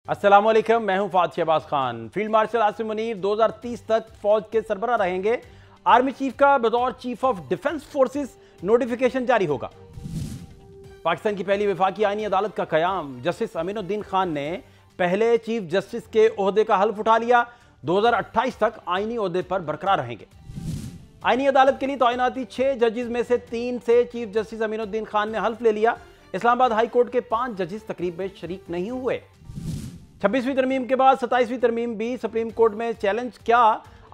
अस्सलामुअलैकुम, मैं हूं फाद शहबाज खान। फील्ड मार्शल आसिम मुनीर 2030 तक फौज के सरबराह रहेंगे। आर्मी चीफ का बतौर chief of defence forces notification जारी होगा। पाकिस्तान की पहली वफाकी आईनी अदालत का कयाम। जस्टिस अमीनुद्दीन खान ने पहले चीफ जस्टिस के ओहदे का हल्फ उठा लिया। 2028 तक आईनी ओहदे पर बरकरार रहेंगे। आईनी अदालत के लिए तैनाती 6 जजेस में से 3 से चीफ जस्टिस अमीनुद्दीन खान ने हल्फ ले लिया। इस्लामाबाद हाई कोर्ट के 5 जजेस तकरीब में शरीक नहीं हुए। 26वीं तरमीम के बाद 27वीं तरमीम भी सुप्रीम कोर्ट में चैलेंज। क्या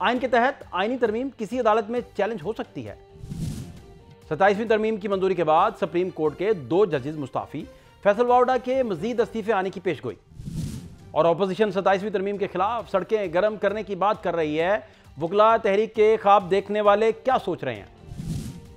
आइन के तहत आईनी तरमीम किसी अदालत में चैलेंज हो सकती है? 27वीं तरमीम की मंजूरी के बाद सुप्रीम कोर्ट के 2 जजेस मुस्ताफी। फैसल वावडा के मजीद इस्तीफे आने की पेशगोई। और अपोजिशन 27वीं तरमीम के खिलाफ सड़कें गर्म करने की बात कर रही है। वकला तहरीक के ख्वाब देखने वाले क्या सोच रहे हैं?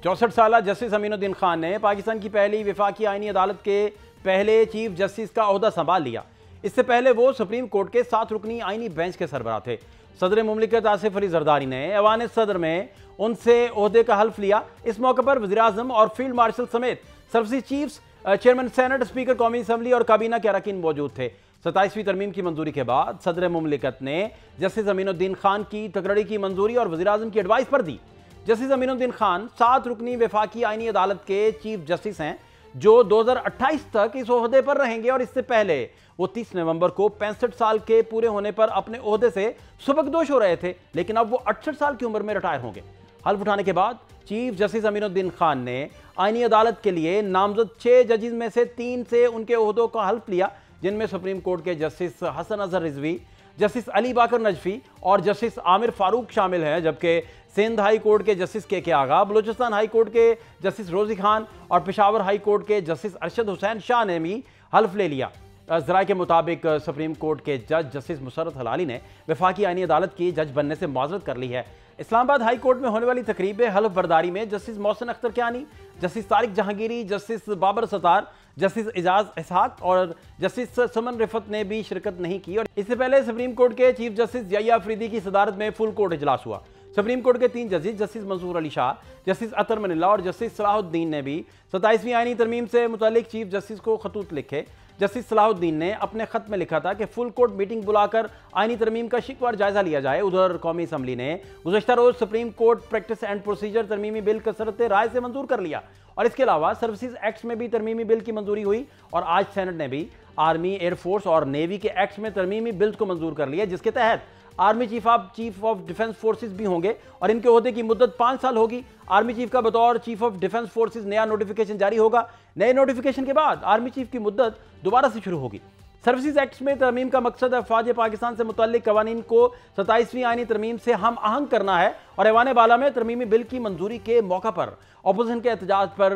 64 साल जस्टिस अमीनुद्दीन खान ने पाकिस्तान की पहली वफाकी आईनी अदालत के पहले चीफ जस्टिस का ओहदा संभाल लिया। इससे पहले वो सुप्रीम कोर्ट के 7 रुकनी आईनी बेंच के सरबराह थे। सदर मुमलिकत आसिफ अली जरदारी ने ऐवान सदर में उनसे ओहदे का हल्फ लिया। इस मौके पर वज़ीर आज़म और फील्ड मार्शल समेत services chiefs, chairman senate, speaker कौमी असम्बली और काबीना के अरकान मौजूद थे। 27वीं तरमीम की मंजूरी के बाद सदर मुमलिकत ने जस्टिस अमीनुद्दीन खान की तकररी की मंजूरी और वज़ीर आज़म की एडवाइस पर दी। जस्टिस अमीनुद्दीन खान 7 रुकनी वफाकी आईनी अदालत के चीफ जस्टिस हैं जो 2028 तक इस ओहदे पर रहेंगे। और इससे पहले वो 30 नवंबर को 65 साल के पूरे होने पर अपने ओहदे से सुबकदोश हो रहे थे, लेकिन अब वो 68 साल की उम्र में रिटायर होंगे। हल्फ उठाने के बाद चीफ जस्टिस अमीनुद्दीन खान ने आईनी अदालत के लिए नामजद 6 जजेस में से 3 से उनके ओहदों का हल्फ लिया, जिनमें सुप्रीम कोर्ट के जस्टिस हसन अजहर रिजवी, जस्टिस अली बाकर नजफी और जस्टिस आमिर फारूक शामिल हैं। जबकि सिंध हाई कोर्ट के जस्टिस के आगा, बलूचिस्तान हाई कोर्ट के जस्टिस रोजी खान और पेशावर हाई कोर्ट के जस्टिस अरशद हुसैन शाह ने भी हल्फ ले लिया। ज़राए के मुताबिक सुप्रीम कोर्ट के जज जस्टिस मुसर्रत हलाली ने वफाकी आईनी अदालत की जज बनने से मुआज़रत कर ली है। इस्लामाबाद हाई कोर्ट में होने वाली तकरीब हल्फ बर्दारी में justice Mohsin Akhtar Kiyani, justice Tariq Jahangiri, justice Babar Sattar, justice Ejaz Ishaq और जस्टिस सुमन रिफत ने भी शिरकत नहीं की। और इससे पहले सुप्रीम कोर्ट के चीफ जस्टिस याहिया अफरीदी की सदारत में फुल कोर्ट इजलास हुआ। सुप्रीम कोर्ट के 3 जजेस जस्टिस मंसूर अली शाह, जस्टिस अतर मनिल्ला और जस्टिस सलाहुद्दीन ने भी 27वीं आईनी तरमीम से मुतालिक चीफ जस्टिस को खतूत लिखे। जस्टिस सलाहुद्दीन ने अपने खत में लिखा था कि फुल कोर्ट मीटिंग बुलाकर आईनी तरमीम का शिकवार जायजा लिया जाए। उधर कौमी असम्बली ने गुज़श्ता रोज supreme court practice and procedure तरमीमी बिल कसरत राय से मंजूर कर लिया। और इसके अलावा सर्विसेज एक्ट में भी तरमीमी बिल की मंजूरी हुई। और आज सेनेट ने भी आर्मी, एयरफोर्स और नेवी के एक्ट में तरमीमी बिल्स को मंजूर कर लिया, जिसके तहत army chief of defence forces भी होंगे और इनके ओहदे की मुद्दत 5 साल होगी। आर्मी चीफ का बतौर चीफ ऑफ डिफेंस फोर्सेस नया नोटिफिकेशन जारी होगा। नए नोटिफिकेशन के बाद आर्मी चीफ की मुद्दत दोबारा से शुरू होगी। सर्विसेज एक्ट में तरमीम का मकसद अफवाज पाकिस्तान से मुतल्लिक कवानीन को 27वीं आईनी तरमीम से हम आहंग करना है। और ऐवान बाला में तरमीमी बिल की मंजूरी के मौका पर अपोजिशन के एहतजाज पर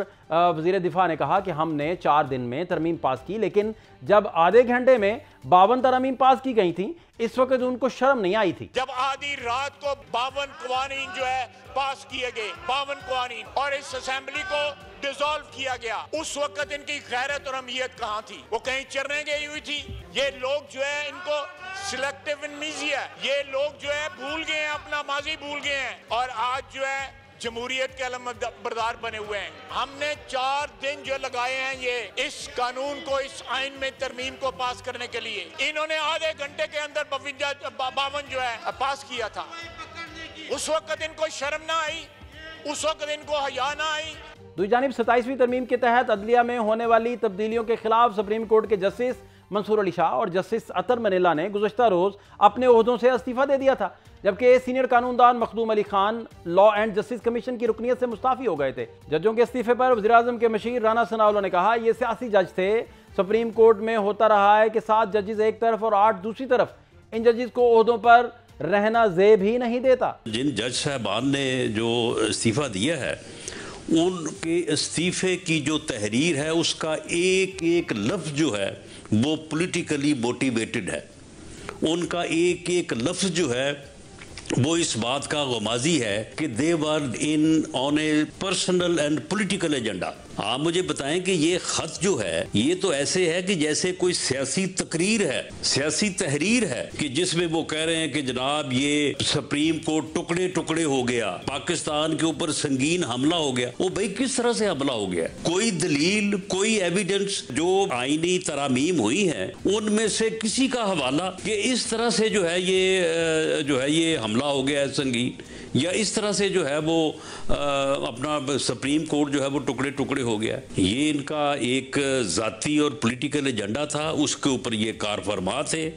वजीर दिफा ने कहा कि हमने 4 दिन में तरमीम पास की, लेकिन जब आधे घंटे में 52 तरमीम पास की गई थी, इस वक्त उनको शर्म नहीं आई थी। जब आधी रात को 52 कवानीन जो है पास किए गए, 52 कवानीन, और इस असेंबली को डिसॉल्व किया गया, उस वक्त इनकी गैरत और अहमियत कहाँ थी? वो कहीं चरने गई हुई थी? ये लोग जो है इनको सिलेक्टिव एमनेसिया है, ये लोग जो है भूल गए हैं, अपना माजी भूल गए हैं और आज जो है जमहूरियत के अलम बरदार बने हुए हैं। हमने 4 दिन जो लगाए हैं ये इस कानून को, इस आइन में तरमीम को पास करने के लिए। इन्होंने आधे घंटे के अंदर 52 जो है पास किया था। उस वक्त इनको शर्म ना आई, उस वक्त इनको हया ना आई। दूसरी जानिब 27वीं तरमीम के तहत अदलिया में होने वाली तब्दीलियों के खिलाफ सुप्रीम कोर्ट के जस्टिस मंसूर अली शाह और जस्टिस अतर मनिल्ला ने गुज़श्ता रोज अपने ओहदों से इस्तीफा दे दिया था, जबकि सीनियर कानूनदान Makhdoom Ali Khan law and justice commission की रुकनियत से मुस्ताफी हो गए थे। जजों के इस्तीफे पर वज़ीर आज़म के मशीर राना सनाउल्लाह ने कहा, ये सियासी जज थे। सुप्रीम कोर्ट में होता रहा है कि 7 जजेस एक तरफ और 8 दूसरी तरफ। इन जजेस को ओहदों पर रहना जेब ही नहीं देता। जिन जज साहबान ने जो इस्तीफा दिया है, उनके इस्तीफे की जो तहरीर है उसका एक एक लफ्ज़ जो है वो पॉलिटिकली मोटिवेटेड है। उनका एक एक लफ्ज़ जो है वो इस बात का गमाजी है कि they were in on a personal and political agenda. आप मुझे बताएं कि ये खत जो है ये तो ऐसे है कि जैसे कोई सियासी तकरीर है, सियासी तहरीर है, कि जिसमें वो कह रहे हैं कि जनाब ये सुप्रीम कोर्ट टुकड़े टुकड़े हो गया, पाकिस्तान के ऊपर संगीन हमला हो गया। वो भाई किस तरह से हमला हो गया? कोई दलील, कोई एविडेंस? जो आईनी तरामीम हुई है उनमें से किसी का हवाला कि इस तरह से जो है ये हमला हो गया है संगीन, या इस तरह से जो है वो अपना सुप्रीम कोर्ट जो है वो टुकड़े टुकड़े हो गया? ये इनका एक जाती और पॉलिटिकल एजेंडा था, उसके ऊपर ये कार फरमा थे,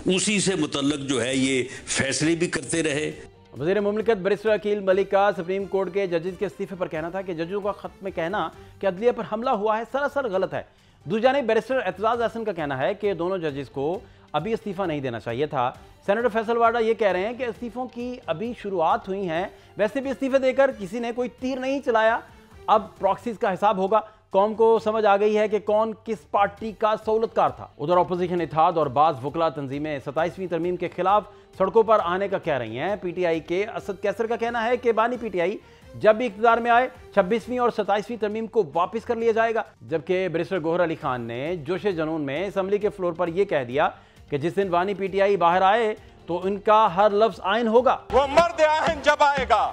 उसी से मुतल्लक जो है ये फैसले भी करते रहे। वज़ीर मुमलिकत बैरिस्टर अकील मलिक का सुप्रीम कोर्ट के जजेस के इस्तीफे पर कहना था कि जजों का खत में कहना कि अदलिया पर हमला हुआ है सरासर गलत है। दूसरी जानिब बैरिस्टर एतजाज हसन का कहना है कि दोनों जजेस को अभी इस्तीफा नहीं देना चाहिए था। सेनेटर फैसल वाडा ये कह रहे हैं कि इस्तीफों की अभी शुरुआत हुई है, वैसे भी इस्तीफे देकर किसी ने कोई तीर नहीं चलाया, अब प्रॉक्सीज का हिसाब होगा। कौम को समझ आ गई है कि कौन किस पार्टी का सहूलतकार था। उधर अपोजिशन इत्तेहाद और बाज़ वकला तंजीमें 27वीं तरमीम के खिलाफ सड़कों पर आने का कह रही हैं। पीटीआई के असद कैसर का कहना है कि बानी पीटीआई जब भी इक़्तिदार में आए 26वीं और 27वीं तरमीम को वापस कर लिया जाएगा। जबकि बैरिस्टर गोहर अली खान ने जोशे जनून में असम्बली के फ्लोर पर यह कह दिया कि जिस दिन बानी पीटीआई बाहर आए तो इनका हर लफ्ज आइन होगा। वो मर्द आइन जब आएगा,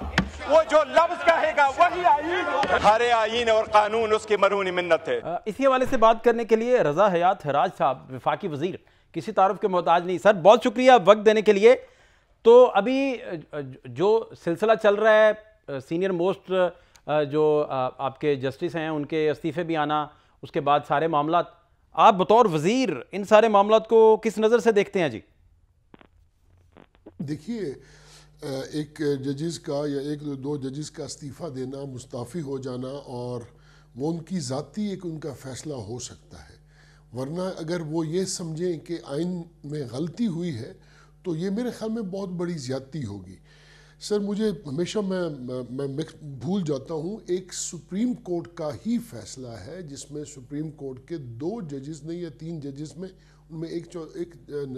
वो जो लफ्ज कहेगा वही आइन, हर आइन और कानून उसकी मरूनी मिन्नत है। इसी हवाले से बात करने के लिए रजा हयात हराज साहब, वफाकी वजीर, किसी तारुफ के मोहताज नहीं। सर बहुत शुक्रिया वक्त देने के लिए। तो अभी जो सिलसिला चल रहा है, सीनियर मोस्ट जो आपके जस्टिस हैं उनके इस्तीफे भी आना, उसके बाद सारे मामला, आप बतौर वजीर इन सारे मामला को किस नज़र से देखते हैं जी? देखिए, एक जजेस का या एक दो जजेस का इस्तीफ़ा देना, मुस्ताफ़ी हो जाना, और वो उनकी ज़ाती एक उनका फ़ैसला हो सकता है। वरना अगर वो ये समझें कि आइन में गलती हुई है तो ये मेरे ख्याल में बहुत बड़ी ज़्यादती होगी। सर मुझे हमेशा मैं भूल जाता हूँ, एक सुप्रीम कोर्ट का ही फ़ैसला है जिसमें सुप्रीम कोर्ट के 2 जजेस ने या 3 जजेस में, उनमें एक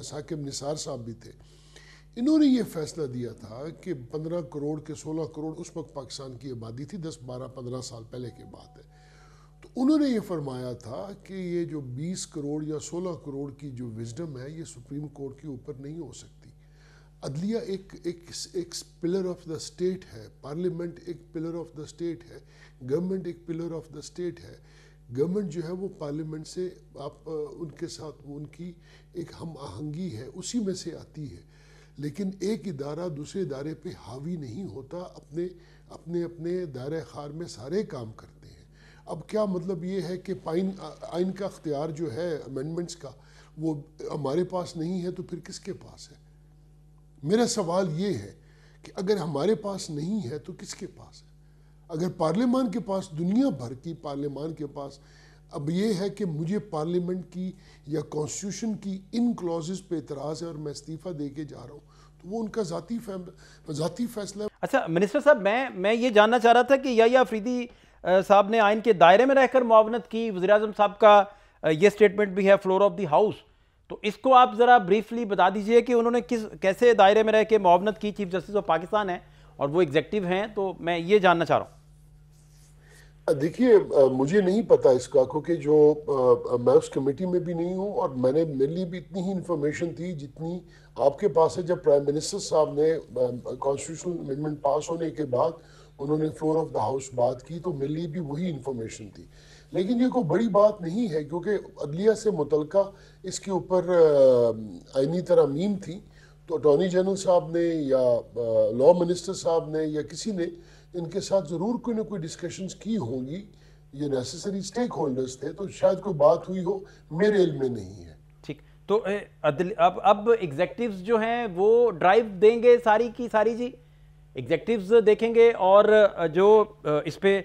साकिब निसार साहब भी थे, इन्होंने ये फैसला दिया था कि 15 करोड़ के 16 करोड़ उस वक्त पाकिस्तान की आबादी थी, 10, 12, 15 साल पहले की बात है। तो उन्होंने ये फरमाया था कि ये जो 20 करोड़ या 16 करोड़ की जो विजडम है ये सुप्रीम कोर्ट के ऊपर नहीं हो सकती। अदलिया एक पिलर ऑफ द स्टेट है, पार्लियामेंट एक पिलर ऑफ द स्टेट है, गवर्नमेंट एक पिलर ऑफ द स्टेट है। गवर्नमेंट जो है वो पार्लियामेंट से आप उनके साथ उनकी एक हम आहंगी है, उसी में से आती है। लेकिन एक इदारा दूसरे इदारे पे हावी नहीं होता, अपने दायरे ख़ार में सारे काम करते हैं। अब क्या मतलब ये है कि आइन का अख्तियार जो है अमेंडमेंट्स का वो हमारे पास नहीं है तो फिर किसके पास है? मेरा सवाल ये है कि अगर हमारे पास नहीं है तो किसके पास है? अगर पार्लियामान के पास, दुनिया भर की पार्लियामान के पास अब ये है कि मुझे पार्लियामेंट की या कॉन्स्टिट्यूशन की इन क्लॉजेस पे एतराज़ है और मैं इस्तीफ़ा दे के जा रहा हूँ, तो वो उनका ज़ाती फैसला है। अच्छा मिनिस्टर साहब, मैं ये जानना चाह रहा था कि याह्या अफरीदी साहब ने आइन के दायरे में रहकर मुआवनत की, वज़ीर आज़म साहब का ये स्टेटमेंट भी है फ्लोर ऑफ द हाउस, तो इसको आप ज़रा ब्रीफली बता दीजिए कि उन्होंने कैसे दायरे में रह के मुआवनत की। चीफ जस्टिस ऑफ पाकिस्तान है और वो एग्जेक्टिव हैं, तो मैं ये जानना चाह रहा हूँ। देखिए, मुझे नहीं पता इसका, क्योंकि जो मैं उस कमेटी में भी नहीं हूँ और मेरे लिए भी इतनी ही इंफॉर्मेशन थी जितनी आपके पास है। जब प्राइम मिनिस्टर साहब ने कॉन्स्टिट्यूशनल अमेंडमेंट पास होने के बाद उन्होंने फ्लोर ऑफ द हाउस बात की, तो मेरे लिए भी वही इंफॉर्मेशन थी। लेकिन ये कोई बड़ी बात नहीं है, क्योंकि अदलिया से मुतल्लिका इसके ऊपर आईनी तरामीम थी, तो अटॉर्नी जनरल साहब ने या लॉ मिनिस्टर साहब ने या किसी ने इनके साथ ज़रूर कोई ना कोई डिस्कशंस की होंगी, ये नेसेसरी स्टेक होल्डर्स थे, तो शायद कोई बात हुई हो, मेरे इल्म में नहीं है। ठीक, तो अब एग्जेक्टिव्स जो हैं वो ड्राइव देंगे सारी की सारी जी, एग्जेक्टिव्स देखेंगे, और जो इस पे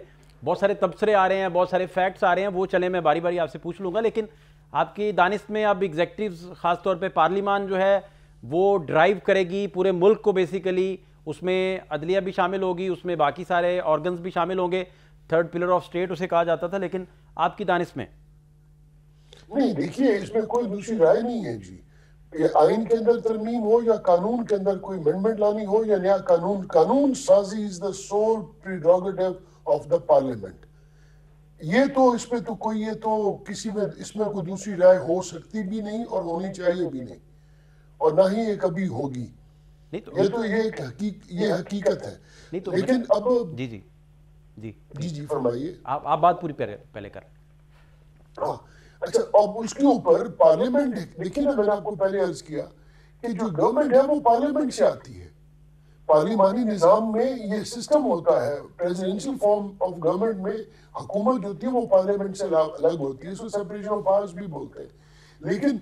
बहुत सारे तबसरे आ रहे हैं, बहुत सारे फैक्ट्स आ रहे हैं, वो चले मैं बारी बारी आपसे पूछ लूँगा। लेकिन आपकी दानिश में अब एग्जेक्टिव्स ख़ासतौर पर पार्लियामान जो है वो ड्राइव करेगी पूरे मुल्क को बेसिकली, उसमें अदलिया भी शामिल होगी, उसमें बाकी सारे ऑर्गन्स भी शामिल होंगे, थर्ड पिलर ऑफ स्टेट उसे कहा जाता था, लेकिन आपकी दानिश में? नहीं, देखिए इसमें कोई दूसरी राय नहीं है जी। ये आइन के अंदर तरमीम हो या कानून के अंदर कोई अमेंडमेंट लानी हो या नया कानून साजी is the sole prerogative of the parliament. ये तो इसमें तो कोई ये तो किसी में इसमें कोई दूसरी राय हो सकती भी नहीं और होनी चाहिए भी नहीं, और ना ही ये कभी होगी। नहीं तो ये तो ये हकीकत है। नहीं तो लेकिन अब जी जी जी जी फरमाइए। आप बात पूरी पहले कर। हाँ, अच्छा, अब उसके ऊपर पार्लियामेंट, देखिए ना, मैंने आपको पहले अर्ज किया कि जो गवर्नमेंट है वो पार्लियामेंट से आती है। पार्लिमानी निजाम में ये सिस्टम होता है, प्रेसिडेंशियल फॉर्म ऑफ गवर्नमेंट में हुकूमत जो होती है वो पार्लियामेंट से अलग होती है, इसको सेपरेशन ऑफ पावर्स भी बोलते हैं। लेकिन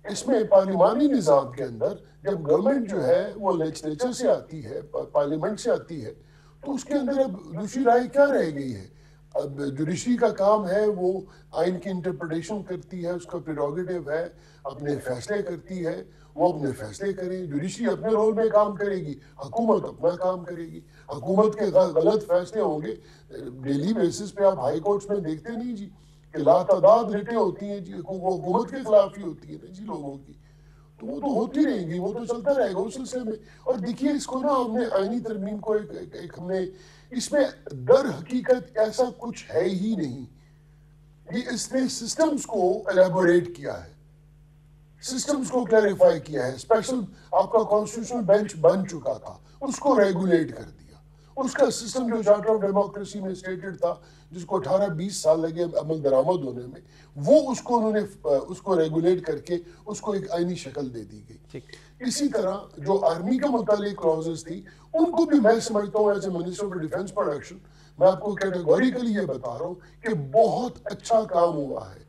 इसमें पार्लिमानी निजाम के अंदर जब गवर्नमेंट जो है वो लेजिस्लेचर से आती है, पार्लियामेंट से आती है, तो उसके अंदर अब दूसरी राय क्या रह गई है? अब जुडिशरी का काम है, वो आइन की इंटरप्रिटेशन करती है, उसका प्रेरोगेटिव है, अपने फैसले करती है, वो अपने फैसले करें। जुडिशरी अपने रोल में काम करेगी, हुकूमत अपना काम करेगी। हुकूमत के गलत फैसले होंगे, डेली बेसिस पे आप हाई कोर्ट्स में देखते नहीं जी कि लातादाद रिटें होती हैं जी, वो हुकूमत के खिलाफ ही होती है ना जी लोगों की, तो वो तो होती रहेंगी, वो तो चलता रहेगा उस सिलसिले में। और देखिए इसको ना हमने आईनी तरमीम को एक हमने इसमें दर हकीकत ऐसा कुछ है ही नहीं, ये इसने सिस्टम्स को एलेबोरेट किया है, सिस्टम्स को क्लैरिफाई किया है। स्पेशल आपका कॉन्स्टिट्यूशनल बेंच बन चुका था, उसको रेगुलेट कर दिया। उसका सिस्टम जो चार्टर ऑफ डेमोक्रेसी में स्टेटेड था, जिसको 18-20 साल लगे अमल दरामद होने में, वो उसको उन्होंने उसको रेगुलेट करके उसको एक आईनी शक्ल दे दी गई। इसी तरह जो आर्मी के मुतालिक क्लॉजेस थी, उनको भी मैं समझता हूँ as a minister of defence production, मैं आपको कैटेगोरिकली ये बता रहा हूँ कि बहुत अच्छा काम हुआ है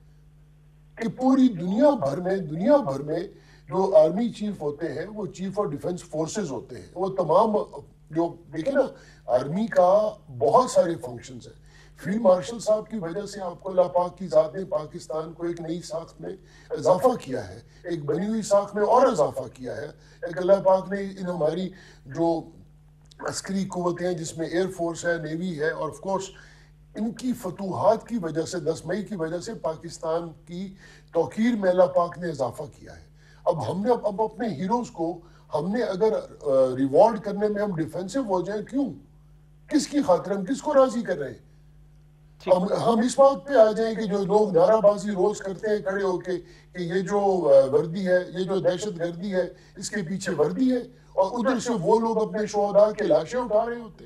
कि पूरी दुनिया भर में जो आर्मी चीफ होते हैं वो चीफ ऑफ डिफेंस फोर्सेस होते हैं। वो तमाम जो देखिए ना, आर्मी का बहुत सारे फंक्शंस हैं। फील्ड मार्शल साहब की वजह से आपको अल्लाह पाक की ज़ात ने पाकिस्तान को एक नई साख में इजाफा किया है, एक बनी हुई साख में और इजाफा किया है। एक अल्लाह पाक ने इन हमारी जो अस्करी कुव्वतें हैं, जिसमें एयरफोर्स है, नेवी है, और ऑफ कोर्स इनकी फतूहात की वजह से 10 मई की वजह से पाकिस्तान की तौकीर में अल्लाह पाक ने इजाफा किया है। अब हमने अब अपने हीरोज को हमने अगर रिवॉर्ड करने में हम डिफेंसिव हो जाए, क्यों, किसकी खातिर, हम किसको राजी कर रहे हैं? हम इस बात पे आ जाए कि जो लोग नाराबाजी रोज करते हैं खड़े होके कि ये जो वर्दी है, ये जो दहशतगर्दी है, इसके पीछे वर्दी है, और उधर से वो लोग अपने शोहदा के लाशें उठा रहे होते।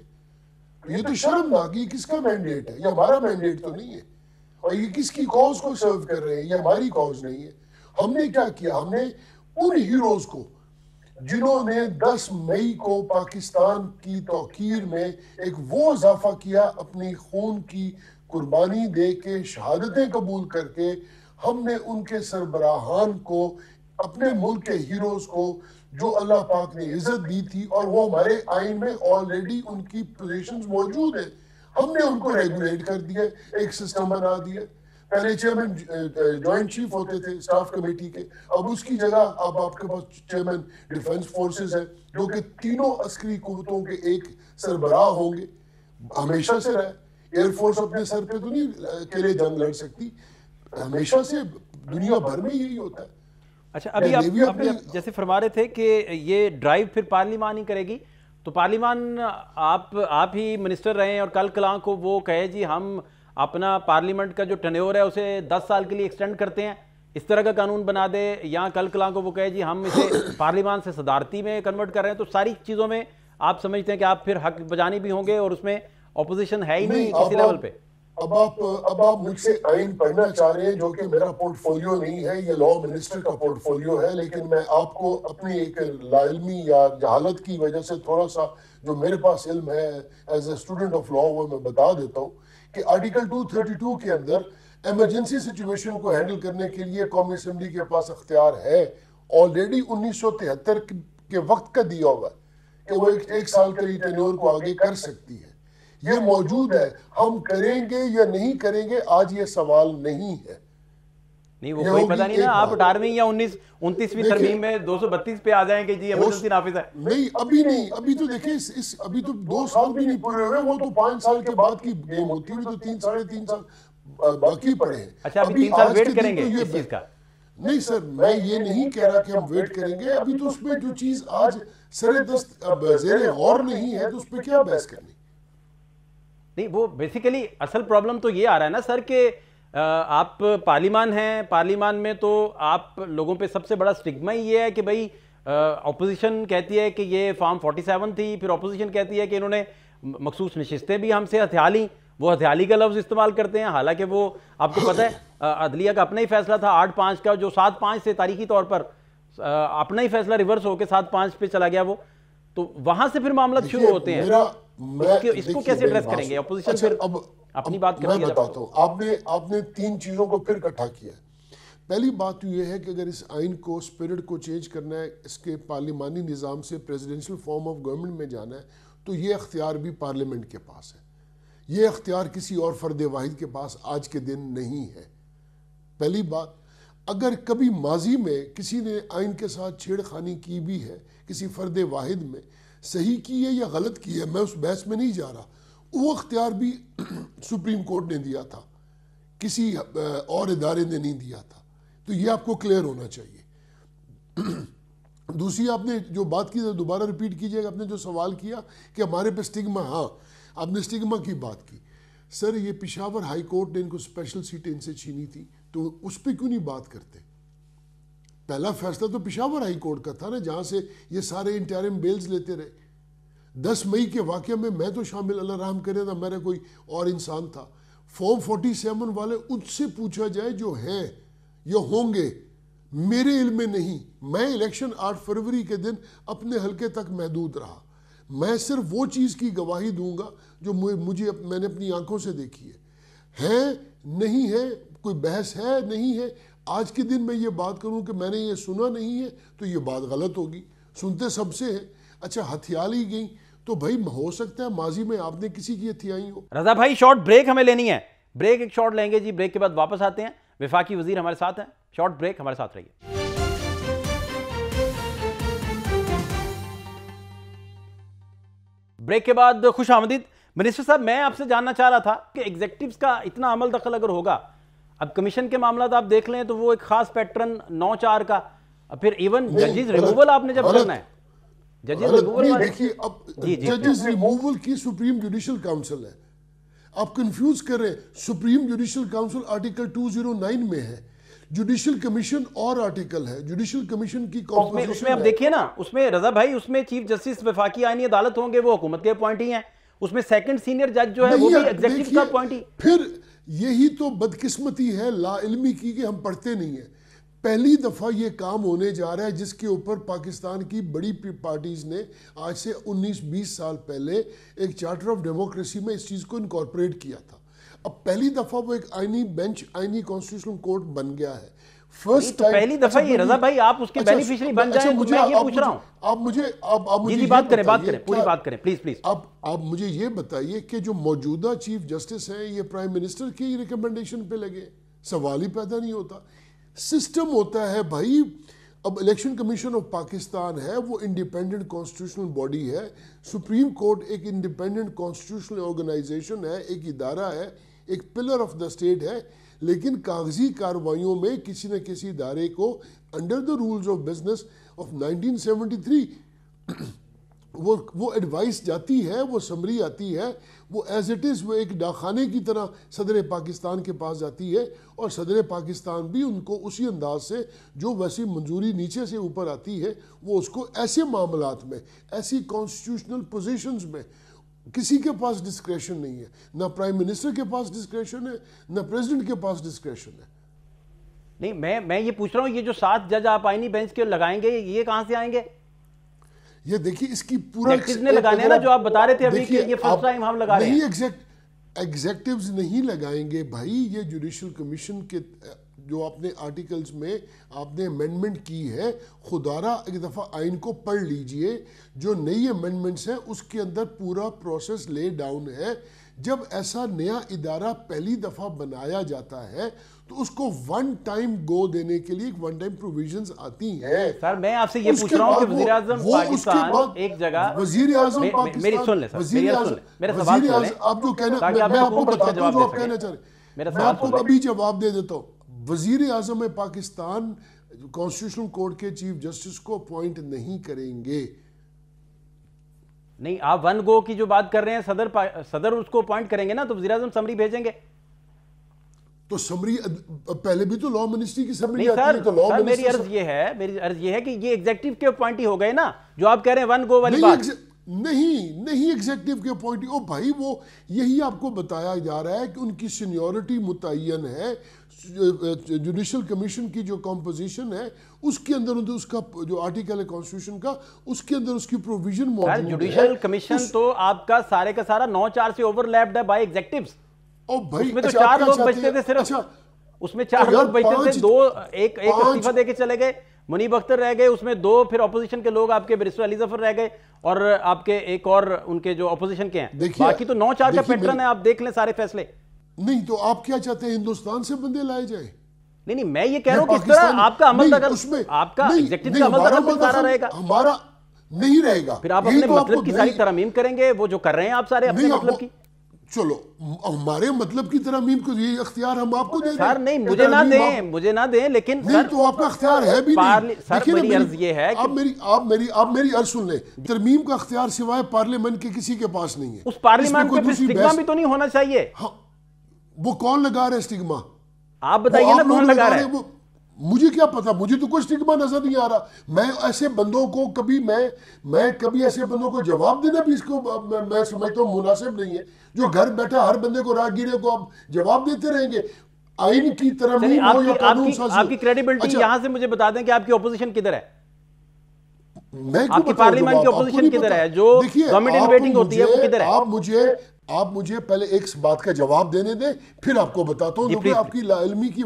तो ये तो शर्मनाक, ये किसका मैंडेट है? ये हमारा मैंडेट तो नहीं है। और ये किसकी कॉज को सर्व कर रहे हैं? ये हमारी कॉज नहीं है। हमने क्या किया? हमने उन हीरोज को जिन्होंने 10 मई को पाकिस्तान की तौकीर में एक वो इजाफा किया, अपनी खून की कुर्बानी दे के, शहादतें कबूल करके, हमने उनके सरबराहान को, अपने मुल्क के हीरोज को जो अल्लाह पाक ने इज्जत दी थी, और वो हमारे आइन में ऑलरेडी उनकी पोजीशंस मौजूद है, हमने उनको रेगुलेट कर दिया, एक सिस्टम बना दिया। पहले चेयरमैन जॉइंट चीफ होते थे स्टाफ कमेटी के, अब उसकी जगह अब आपके पास चेयरमैन डिफेंस फोर्सेस है, जो कि तीनों अस्करी कुव्वतों के एक सरबराह होंगे, हमेशा से रहे। एयरफोर्स अपने सर पे तो नहीं अकेले जंग लड़ सकती, हमेशा से दुनिया भर में यही होता है। अच्छा, अभी आप जैसे फरमा रहे थे कि ये ड्राइव फिर पार्लिमान ही करेगी, तो पार्लिमान आप ही मिनिस्टर रहे और कल कलां को वो कहे जी हम अपना पार्लियामेंट का जो टर्नओवर है उसे 10 साल के लिए एक्सटेंड करते हैं, इस तरह का कानून बना दे, या कल कलां को वो कहे जी हम इसे पार्लियामान से सदारती में कन्वर्ट कर रहे हैं, तो सारी चीज़ों में आप समझते हैं कि आप फिर हक बजानी भी होंगे और उसमें ऑपोजिशन है ही नहीं किसी लेवल पे। अब आप मुझसे आइन पढ़ना चाह रहे हैं, जो कि मेरा पोर्टफोलियो नहीं है, ये लॉ मिनिस्टर का पोर्टफोलियो है। लेकिन मैं आपको अपनी एक लाइल्मी या जहालत की वजह से थोड़ा सा जो मेरे पास इल्म है as a student of law, वो मैं बता देता हूँ कि आर्टिकल 232 के अंदर इमरजेंसी सिचुएशन को हैंडल करने के लिए कौमी असेंबली के पास अख्तियार है, ऑलरेडी 1973 के वक्त का दिया हुआ है कि वो एक साल के लिए टेन्योर को आगे कर सकती है, ये मौजूद है। हम करेंगे या नहीं करेंगे आज ये सवाल नहीं है। नहीं, वो कोई पता नहीं ना, आप 18वीं या 29वीं तरमीम में 232 पे आ जाएंगे जी इमरजेंसी नाफिज है। नहीं, अभी नहीं, अभी तो देखिए अभी तो 2 साल भी नहीं पूरे हुए, वो तो 5 साल के बाद की गेम होती है, तो 3-3.5 साल बाकी पड़े हैं। अच्छा, अभी 3 साल वेट करेंगे इस चीज का? नहीं सर, मैं ये नहीं कह रहा कि हम वेट करेंगे। अभी तो उसमें जो चीज आज सरे दस्त ज़ेरे गौर नहीं है, तो उस पर क्या बहस करनी। नहीं, वो बेसिकली असल प्रॉब्लम तो ये आ रहा है ना सर कि आप पार्लिमान हैं, पार्लिमान में तो आप लोगों पे सबसे बड़ा स्टिग्मा ही ये है कि भाई ऑपोजिशन कहती है कि ये फॉर्म 47 थी, फिर ऑपोजिशन कहती है कि इन्होंने मखसूस नशिस्तें भी हमसे हथिया ली, वो हथियाली का लफ्ज़ इस्तेमाल करते हैं, हालांकि वो आपको पता है अदलिया का अपना ही फैसला था 8-5 का, जो 7-5 से तारीखी तौर पर अपना ही फैसला रिवर्स होकर 7-5 पे चला गया वो, तो वहां से फिर मामला शुरू होते हैं। इसको कैसे एड्रेस करेंगे ऑपोजिशन? फिर अब अपनी बात मैं बताता हूँ, आपने 3 चीजों को फिर इकट्ठा किया। पहली बात तो यह है कि अगर इस आइन को, स्पिरिट को चेंज करना है, इसके पार्लिमानी निज़ाम से प्रेसिडेंशियल फॉर्म ऑफ गवर्नमेंट में जाना है, तो ये अख्तियार भी पार्लियामेंट के पास है। ये अख्तियार किसी और फर्द वाहिद के पास आज के दिन नहीं है। पहली बात, अगर कभी माजी में किसी ने आइन के साथ छेड़खानी की भी है, किसी फर्द वाहिद में, सही की है या गलत की है, मैं उस बहस में नहीं जा रहा, वो अख्तियार भी सुप्रीम कोर्ट ने दिया था, किसी और इदारे ने नहीं दिया था। तो ये आपको क्लियर होना चाहिए। दूसरी आपने जो बात की, दोबारा रिपीट कीजिएगा, आपने जो सवाल किया कि हमारे पे स्टिग्मा, हाँ आपने स्टिग्मा की बात की। सर ये पिशावर हाई कोर्ट ने इनको स्पेशल सीटें इनसे छीनी थी, तो उस पर क्यों नहीं बात करते? पहला फैसला तो पिशावर हाई कोर्ट का था ना, जहां से ये सारे इंटरिम बेल्स लेते रहे। 10 मई के वाक़े में मैं तो शामिल, अल्लाह रहम करे ना, मेरा कोई और इंसान था। फॉर्म 47 वाले उनसे पूछा जाए जो हैं या होंगे, मेरे इल्म में नहीं। मैं इलेक्शन 8 फरवरी के दिन अपने हलके तक महदूद रहा। मैं सिर्फ वो चीज़ की गवाही दूंगा जो मैंने अपनी आंखों से देखी है नहीं है, कोई बहस है नहीं है। आज के दिन मैं ये बात करूं कि मैंने ये सुना नहीं है तो ये बात गलत होगी। सुनते सबसे है। अच्छा, हथियाली गई तो भाई हो सकता है माजी में आपने किसी की हथियाई हो। रजा भाई शॉर्ट ब्रेक हमें लेनी है, ब्रेक एक शॉर्ट लेंगे जी, ब्रेक के बाद वापस आते हैं। वफाकी वजीर हमारे साथ हैं, शॉर्ट ब्रेक, हमारे साथ रहिए। ब्रेक के बाद खुश आमदीद। मिनिस्टर साहब, मैं आपसे जानना चाह रहा था कि एग्जेक्टिव्स का इतना अमल दखल अगर होगा, अब कमीशन के मामला आप देख लें तो वो एक खास पैटर्न 9-4 का, फिर इवन जजेस रिमूवल आपने जब करना है, जजेस रिमूवल, देखिए अब जजेस रिमूवल की सुप्रीम जुडिशियल काउंसिल है, आप कंफ्यूज कर रहे हैं। सुप्रीम जुडिशियल काउंसिल आर्टिकल 209 में है, जुडिशियल कमीशन और आर्टिकल है, जुडिशियल कमीशन की कॉम्पोजिशन उसमें आप देखिए ना, उसमें रजा भाई, उसमें चीफ जस्टिस वफाकी आईनी अदालत होंगे, वो हुकूमत के अपॉइंट ही हैं, उसमें सेकंड सीनियर जज जो है वो भी एग्जीक्यूटिव का अपॉइंट ही। फिर यही तो बदकिस्मती है ला इल्मी की कि हम पढ़ते नहीं है। पहली दफा ये काम होने जा रहा है जिसके ऊपर पाकिस्तान की बड़ी पार्टीज ने आज से 19-20 साल पहले एक चार्टर ऑफ डेमोक्रेसी में इस चीज को इनकॉर्पोरेट किया था। अब पहली दफा वो एक आईनी बेंच, आईनी कॉन्स्टिट्यूशनल कोर्ट बन गया है। फर्स्ट टाइम पहली दफा ये रजा भाई आप उसके बेनिफिशियरी बन जाएं, मुझे ये पूछ रहा हूं। आप मुझे बात करें, पूरी बात करें प्लीज। अब आप मुझे ये बताइए कि जो मौजूदा चीफ जस्टिस हैं ये प्राइम मिनिस्टर की रिकमेंडेशन पे लगे, सवाल ही पैदा नहीं होता। सिस्टम होता है भाई। अब इलेक्शन कमीशन ऑफ पाकिस्तान है, वो इंडिपेंडेंट कॉन्स्टिट्यूशनल बॉडी है। सुप्रीम कोर्ट एक इंडिपेंडेंट कॉन्स्टिट्यूशनल ऑर्गेनाइजेशन है, एक इदारा है, एक पिलर ऑफ द स्टेट है। लेकिन कागजी कार्रवाइयों में किसी न किसी इदारे को under the rules of business of 1973 वो एडवाइस जाती है, वो समरी आती है, वो एज इट इज़ वो एक डाकखाने की तरह सदर पाकिस्तान के पास जाती है, और सदर पाकिस्तान भी उनको उसी अंदाज से जो वैसी मंजूरी नीचे से ऊपर आती है वो उसको ऐसे मामलात में, ऐसी कॉन्स्टिट्यूशनल पोजीशंस में किसी के पास डिस्क्रेशन नहीं है। ना प्राइम मिनिस्टर के पास डिस्क्रेशन है, ना प्रेसिडेंट के पास डिस्क्रेशन है। नहीं, मैं ये पूछ रहा हूं, ये जो 7 जज आप आईनी बेंच के लगाएंगे, ये कहां से आएंगे? ये देखिए इसकी पूरा किसने लगाने ना, जो आप बता रहे थे अभी कि ये फर्स्ट टाइम हम लगा रहे हैं। नहीं, एग्जेक्टिव्स नहीं लगाएंगे भाई। ये जुडिशियल कमीशन के जो आपने आर्टिकल्स में आपने अमेंडमेंट की है, खुदारा एक दफ़ा आइन को पढ़ लीजिए। जो नई अमेंडमेंट्स हैं उसके अंदर पूरा प्रोसेस ले डाउन है। जब ऐसा नया इदारा पहली दफ़ा बनाया जाता है तो उसको वन टाइम गो देने के लिए वन टाइम प्रोविजंस आती हैं। सर मैं आपसे ये पूछ रहा हूं कि वज़ीर आज़म पाकिस्तान एक जगह, वज़ीर आज़म पाकिस्तान, मेरी सुन ले सर, मेरा सवाल सुन ले। आप जो कहना, मैं आपको बताता हूं जो आप कहना चाह रहे हैं, मैं आपको अभी जवाब दे देता हूं। वज़ीर आज़म पाकिस्तान कॉन्स्टिट्यूशनल कोर्ट के चीफ जस्टिस को अपॉइंट नहीं करेंगे। नहीं, आप वन गो की जो बात कर रहे हैं, सदर उसको अपॉइंट करेंगे ना, तो वज़ीर-ए-आज़म समरी भेजेंगे। तो समरी पहले भी तो लॉ मिनिस्ट्री की समरी नहीं आती सर, है, तो लॉ सर मेरी अर्ज ये है कि ये एग्जीक्यूटिव के अपॉइंट ही हो गए ना, जो आप कह रहे हैं वन गो वाली बात। नहीं एग्जीक्यूटिव के अपॉइंट, ओ भाई वो यही आपको बताया जा रहा है कि उनकी सीनियरिटी मुतय्यन है। जुडिशल कमीशन की जो कॉम्पोजिशन है उसके अंदर उसका जो आर्टिकल है कॉन्स्टिट्यूशन का, उसके अंदर उसकी प्रोविजन मौजूद है। जुडिशल कमीशन तो आपका सारे का सारा 9-4 से ओवरलैप्ड है बाय एग्जीक्यूटिव्स। ओ भाई उसमें तो 4 लोग बचते थे सिर्फ। अच्छा, उसमें 4 लोग बचते थे, एक इस्तीफा देके चले गए, मुनीब अख्तर रह गए, उसमें 2 फिर ऑपोजिशन के लोग आपके बैरिस्टर अली जफर रह गए, और आपके एक और उनके जो ऑपोजिशन के हैं। बाकी तो 9-4 का पैटर्न है, आप देख लें सारे फैसले। नहीं तो आप क्या चाहते हैं, हिंदुस्तान से बंदे लाए जाए? नहीं, मैं ये कह रहा हूं किस तरह आपका अमल, अगर आपका एग्जीक्यूटिव का अमल सारा रहेगा, हमारा नहीं रहेगा, फिर आप अपने मतलब की सारी तरमीम करेंगे, वो जो कर रहे हैं आप सारे अपने मतलब की। चलो हमारे मतलब की तरमीम को ये अख्तियार हम आपको दे दें सर? नहीं, मुझे ना दें, लेकिन नहीं, तो आपका अख्तियार है भी नहीं। सर मेरी अर्ज ये है आप मेरी अर्ज सुन लें, तरमीम का अख्तियार सिवाय पार्लियामेंट के किसी के पास नहीं है। उस पार्लियामेंट पे स्टिग्मा भी तो नहीं होना चाहिए। हाँ, वो कौन लगा रहा है स्टिग्मा? आप बताइए ना, कौन लगा रहा है? मुझे क्या पता, मुझे तो कोई स्टिग्मा नजर नहीं आ रहा। मैं ऐसे बंदों को कभी मैं कभी ऐसे बंदों को जवाब देना भी इसको मैं समझता हूँ मुनासिब नहीं है, जो घर बैठा हर बंदे को राहगीरे को आप जवाब देते रहेंगे। आइन की तरमीम हो या कानून साजी। आपकी क्रेडिबिलिटी यहां से मुझे बता दें कि आपकी ऑपोजिशन किधर है, मैं आपकी पार्लियामेंट की ऑपोजिशन किधर है, जो गवर्नमेंट इन वेटिंग होती है वो किधर है? आप मुझे पहले एक बात का जवाब देने दें, फिर आपको बताता हूँ। आपकी लाइल्मी की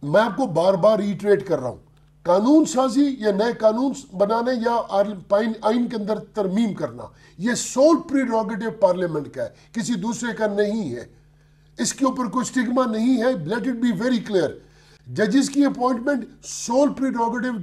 मैं आपको बार बार रिट्रेट कर रहा हूं, कानून साजी या नए कानून बनाने या आइन के अंदर तरमीम करना, यह सोल प्रीरोगेटिव पार्लियामेंट का है, किसी दूसरे का नहीं है। इसके ऊपर कोई स्टिग्मा नहीं है। Let it be very clear, जजेस की अपॉइंटमेंट सोल प्रीरोगेटिव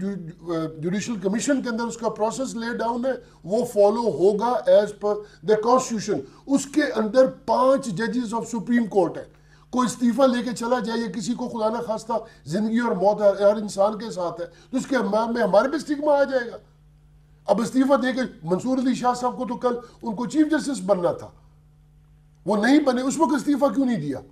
जुडिशल कमीशन के अंदर उसका प्रोसेस ले डाउन है, वो फॉलो होगा एज पर द कॉन्स्टिट्यूशन। उसके अंदर 5 जजेस ऑफ सुप्रीम कोर्ट है। कोई इस्तीफा लेके चला जाए या किसी को खुदा ना खास्ता जिंदगी और मौत हर इंसान के साथ है, तो उसके में हमारे पे स्टिग्मा आ जाएगा। अब इस्तीफा देके मंसूर अली शाह साहब को तो कल उनको चीफ जस्टिस बनना था, वो नहीं बने, उस वक्त इस्तीफा क्यों नहीं दिया?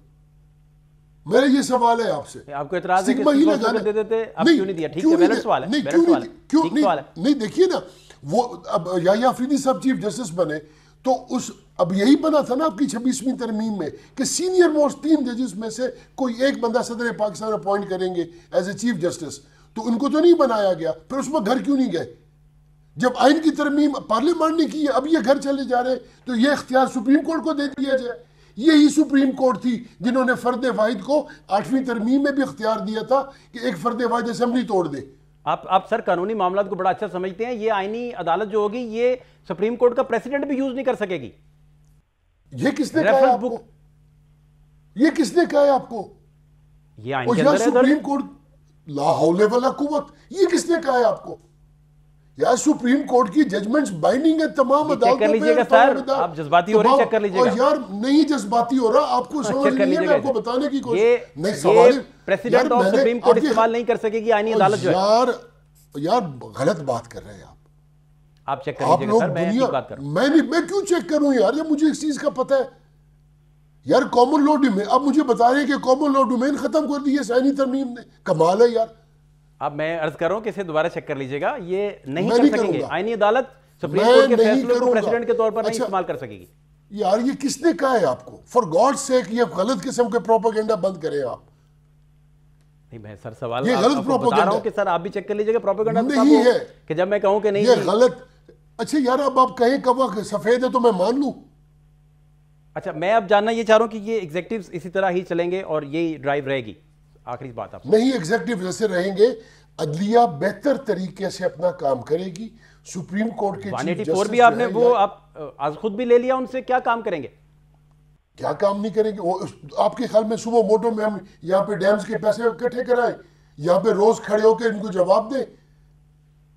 मेरा ये सवाल है आपसे। आपको इतराज है कि इस्तीफा दे देते, अब क्यों नहीं दिया? ठीक है, मेरा सवाल है। क्यों नहीं? देखिए ना, वो अब याह्या अफरीदी साहब चीफ जस्टिस बने तो उस अब यही बना था ना आपकी 26वीं तरमीम में कि सीनियर मोस्ट 3 जजेस में से कोई एक बंदा सदर पाकिस्तान अपॉइंट करेंगे एज ए चीफ जस्टिस, तो उनको तो नहीं बनाया गया। फिर उसमें घर क्यों नहीं गए? जब आइन की तरमीम पार्लियामेंट ने की है, अब ये घर चले जा रहे हैं, तो ये इख्तियार सुप्रीम कोर्ट को दे दिया जाए। यही सुप्रीम कोर्ट थी जिन्होंने फर्द वाहिद को 8वीं तरमीम में भी इख्तियार दिया था कि एक फर्द वाहिद असेंबली तोड़ दे। आप सर कानूनी मामलात को बड़ा अच्छा समझते हैं। ये आईनी अदालत जो होगी, ये सुप्रीम कोर्ट का प्रेसिडेंट भी यूज नहीं कर सकेगी। ये किसने कहा है आपको? ये किसने कहा है आपको? ये आइन के अंदर है। सुप्रीम कोर्ट ला हौले वला कुव्वत, ये किसने कहा है आपको? यार सुप्रीम कोर्ट की जजमेंट्स बाइंडिंग है तमाम अदालतों पे। चेक कर लीजिएगा सर, आप जज्बाती हो रहे हैं, चेक कर लीजिएगा। और यार नहीं जज्बाती हो रहा, आपको समझ नहीं है, मैं आपको बताने की कोशिश। नहीं, सवाल प्रेसिडेंट ऑफ सुप्रीम कोर्ट इस्तेमाल नहीं कर सकेगी आईनी अदालत जो है। यार गलत बात कर रहे हैं आप चेक कर लीजिएगा सर, मैं ठीक बात कर रहा हूं। मैं क्यों चेक करूं यार, ये मुझे इस चीज का पता है यार। कॉमन लॉ डोमेन, अब मुझे बता रहे हैं कि कॉमन लॉ डोमेन खत्म कर दी है आईनी तरमीम ने। कमाल है यार। अब मैं अर्ज कर रहा हूं कि इसे दोबारा चेक कर लीजिएगा, ये नहीं कर सकेंगे आईनी अदालत सुप्रीम कोर्ट के फैसलों को प्रेसिडेंट के तौर पर नहीं इस्तेमाल कर सकेगी। यार ये किसने कहा है आपको? फॉर गॉड सेक ये गलत किस्म के प्रोपेगेंडा बंद करें आप। नहीं मैं सर सवाल ये गलत बता रहा हूं कि सर आप भी चेक कर लीजिएगा। प्रोपेगेंडा नहीं है कि जब मैं कहूं कि नहीं ये गलत। अच्छा यार अब आप कहें कब सफेद है तो मैं मान लूं। अच्छा मैं अब जानना ये चाह रहा हूं कि ये एग्जीक्यूटिव्स इसी तरह ही चलेंगे और यही ड्राइव रहेगी? आखिरी बात आप। नहीं, एग्जीक्यूटिव जैसे रहेंगे, अदलिया बेहतर तरीके से अपना काम करेगी। सुप्रीम कोर्ट के 184 भी आपने वो आप आज खुद भी ले लिया उनसे, क्या काम करेंगे? क्या काम नहीं करेंगे वो? आपके ख्याल में सुबह मोटो में हम यहाँ पे डैम्स के पैसे इकट्ठे कराएं, यहाँ पे रोज खड़े होकर इनको जवाब दें?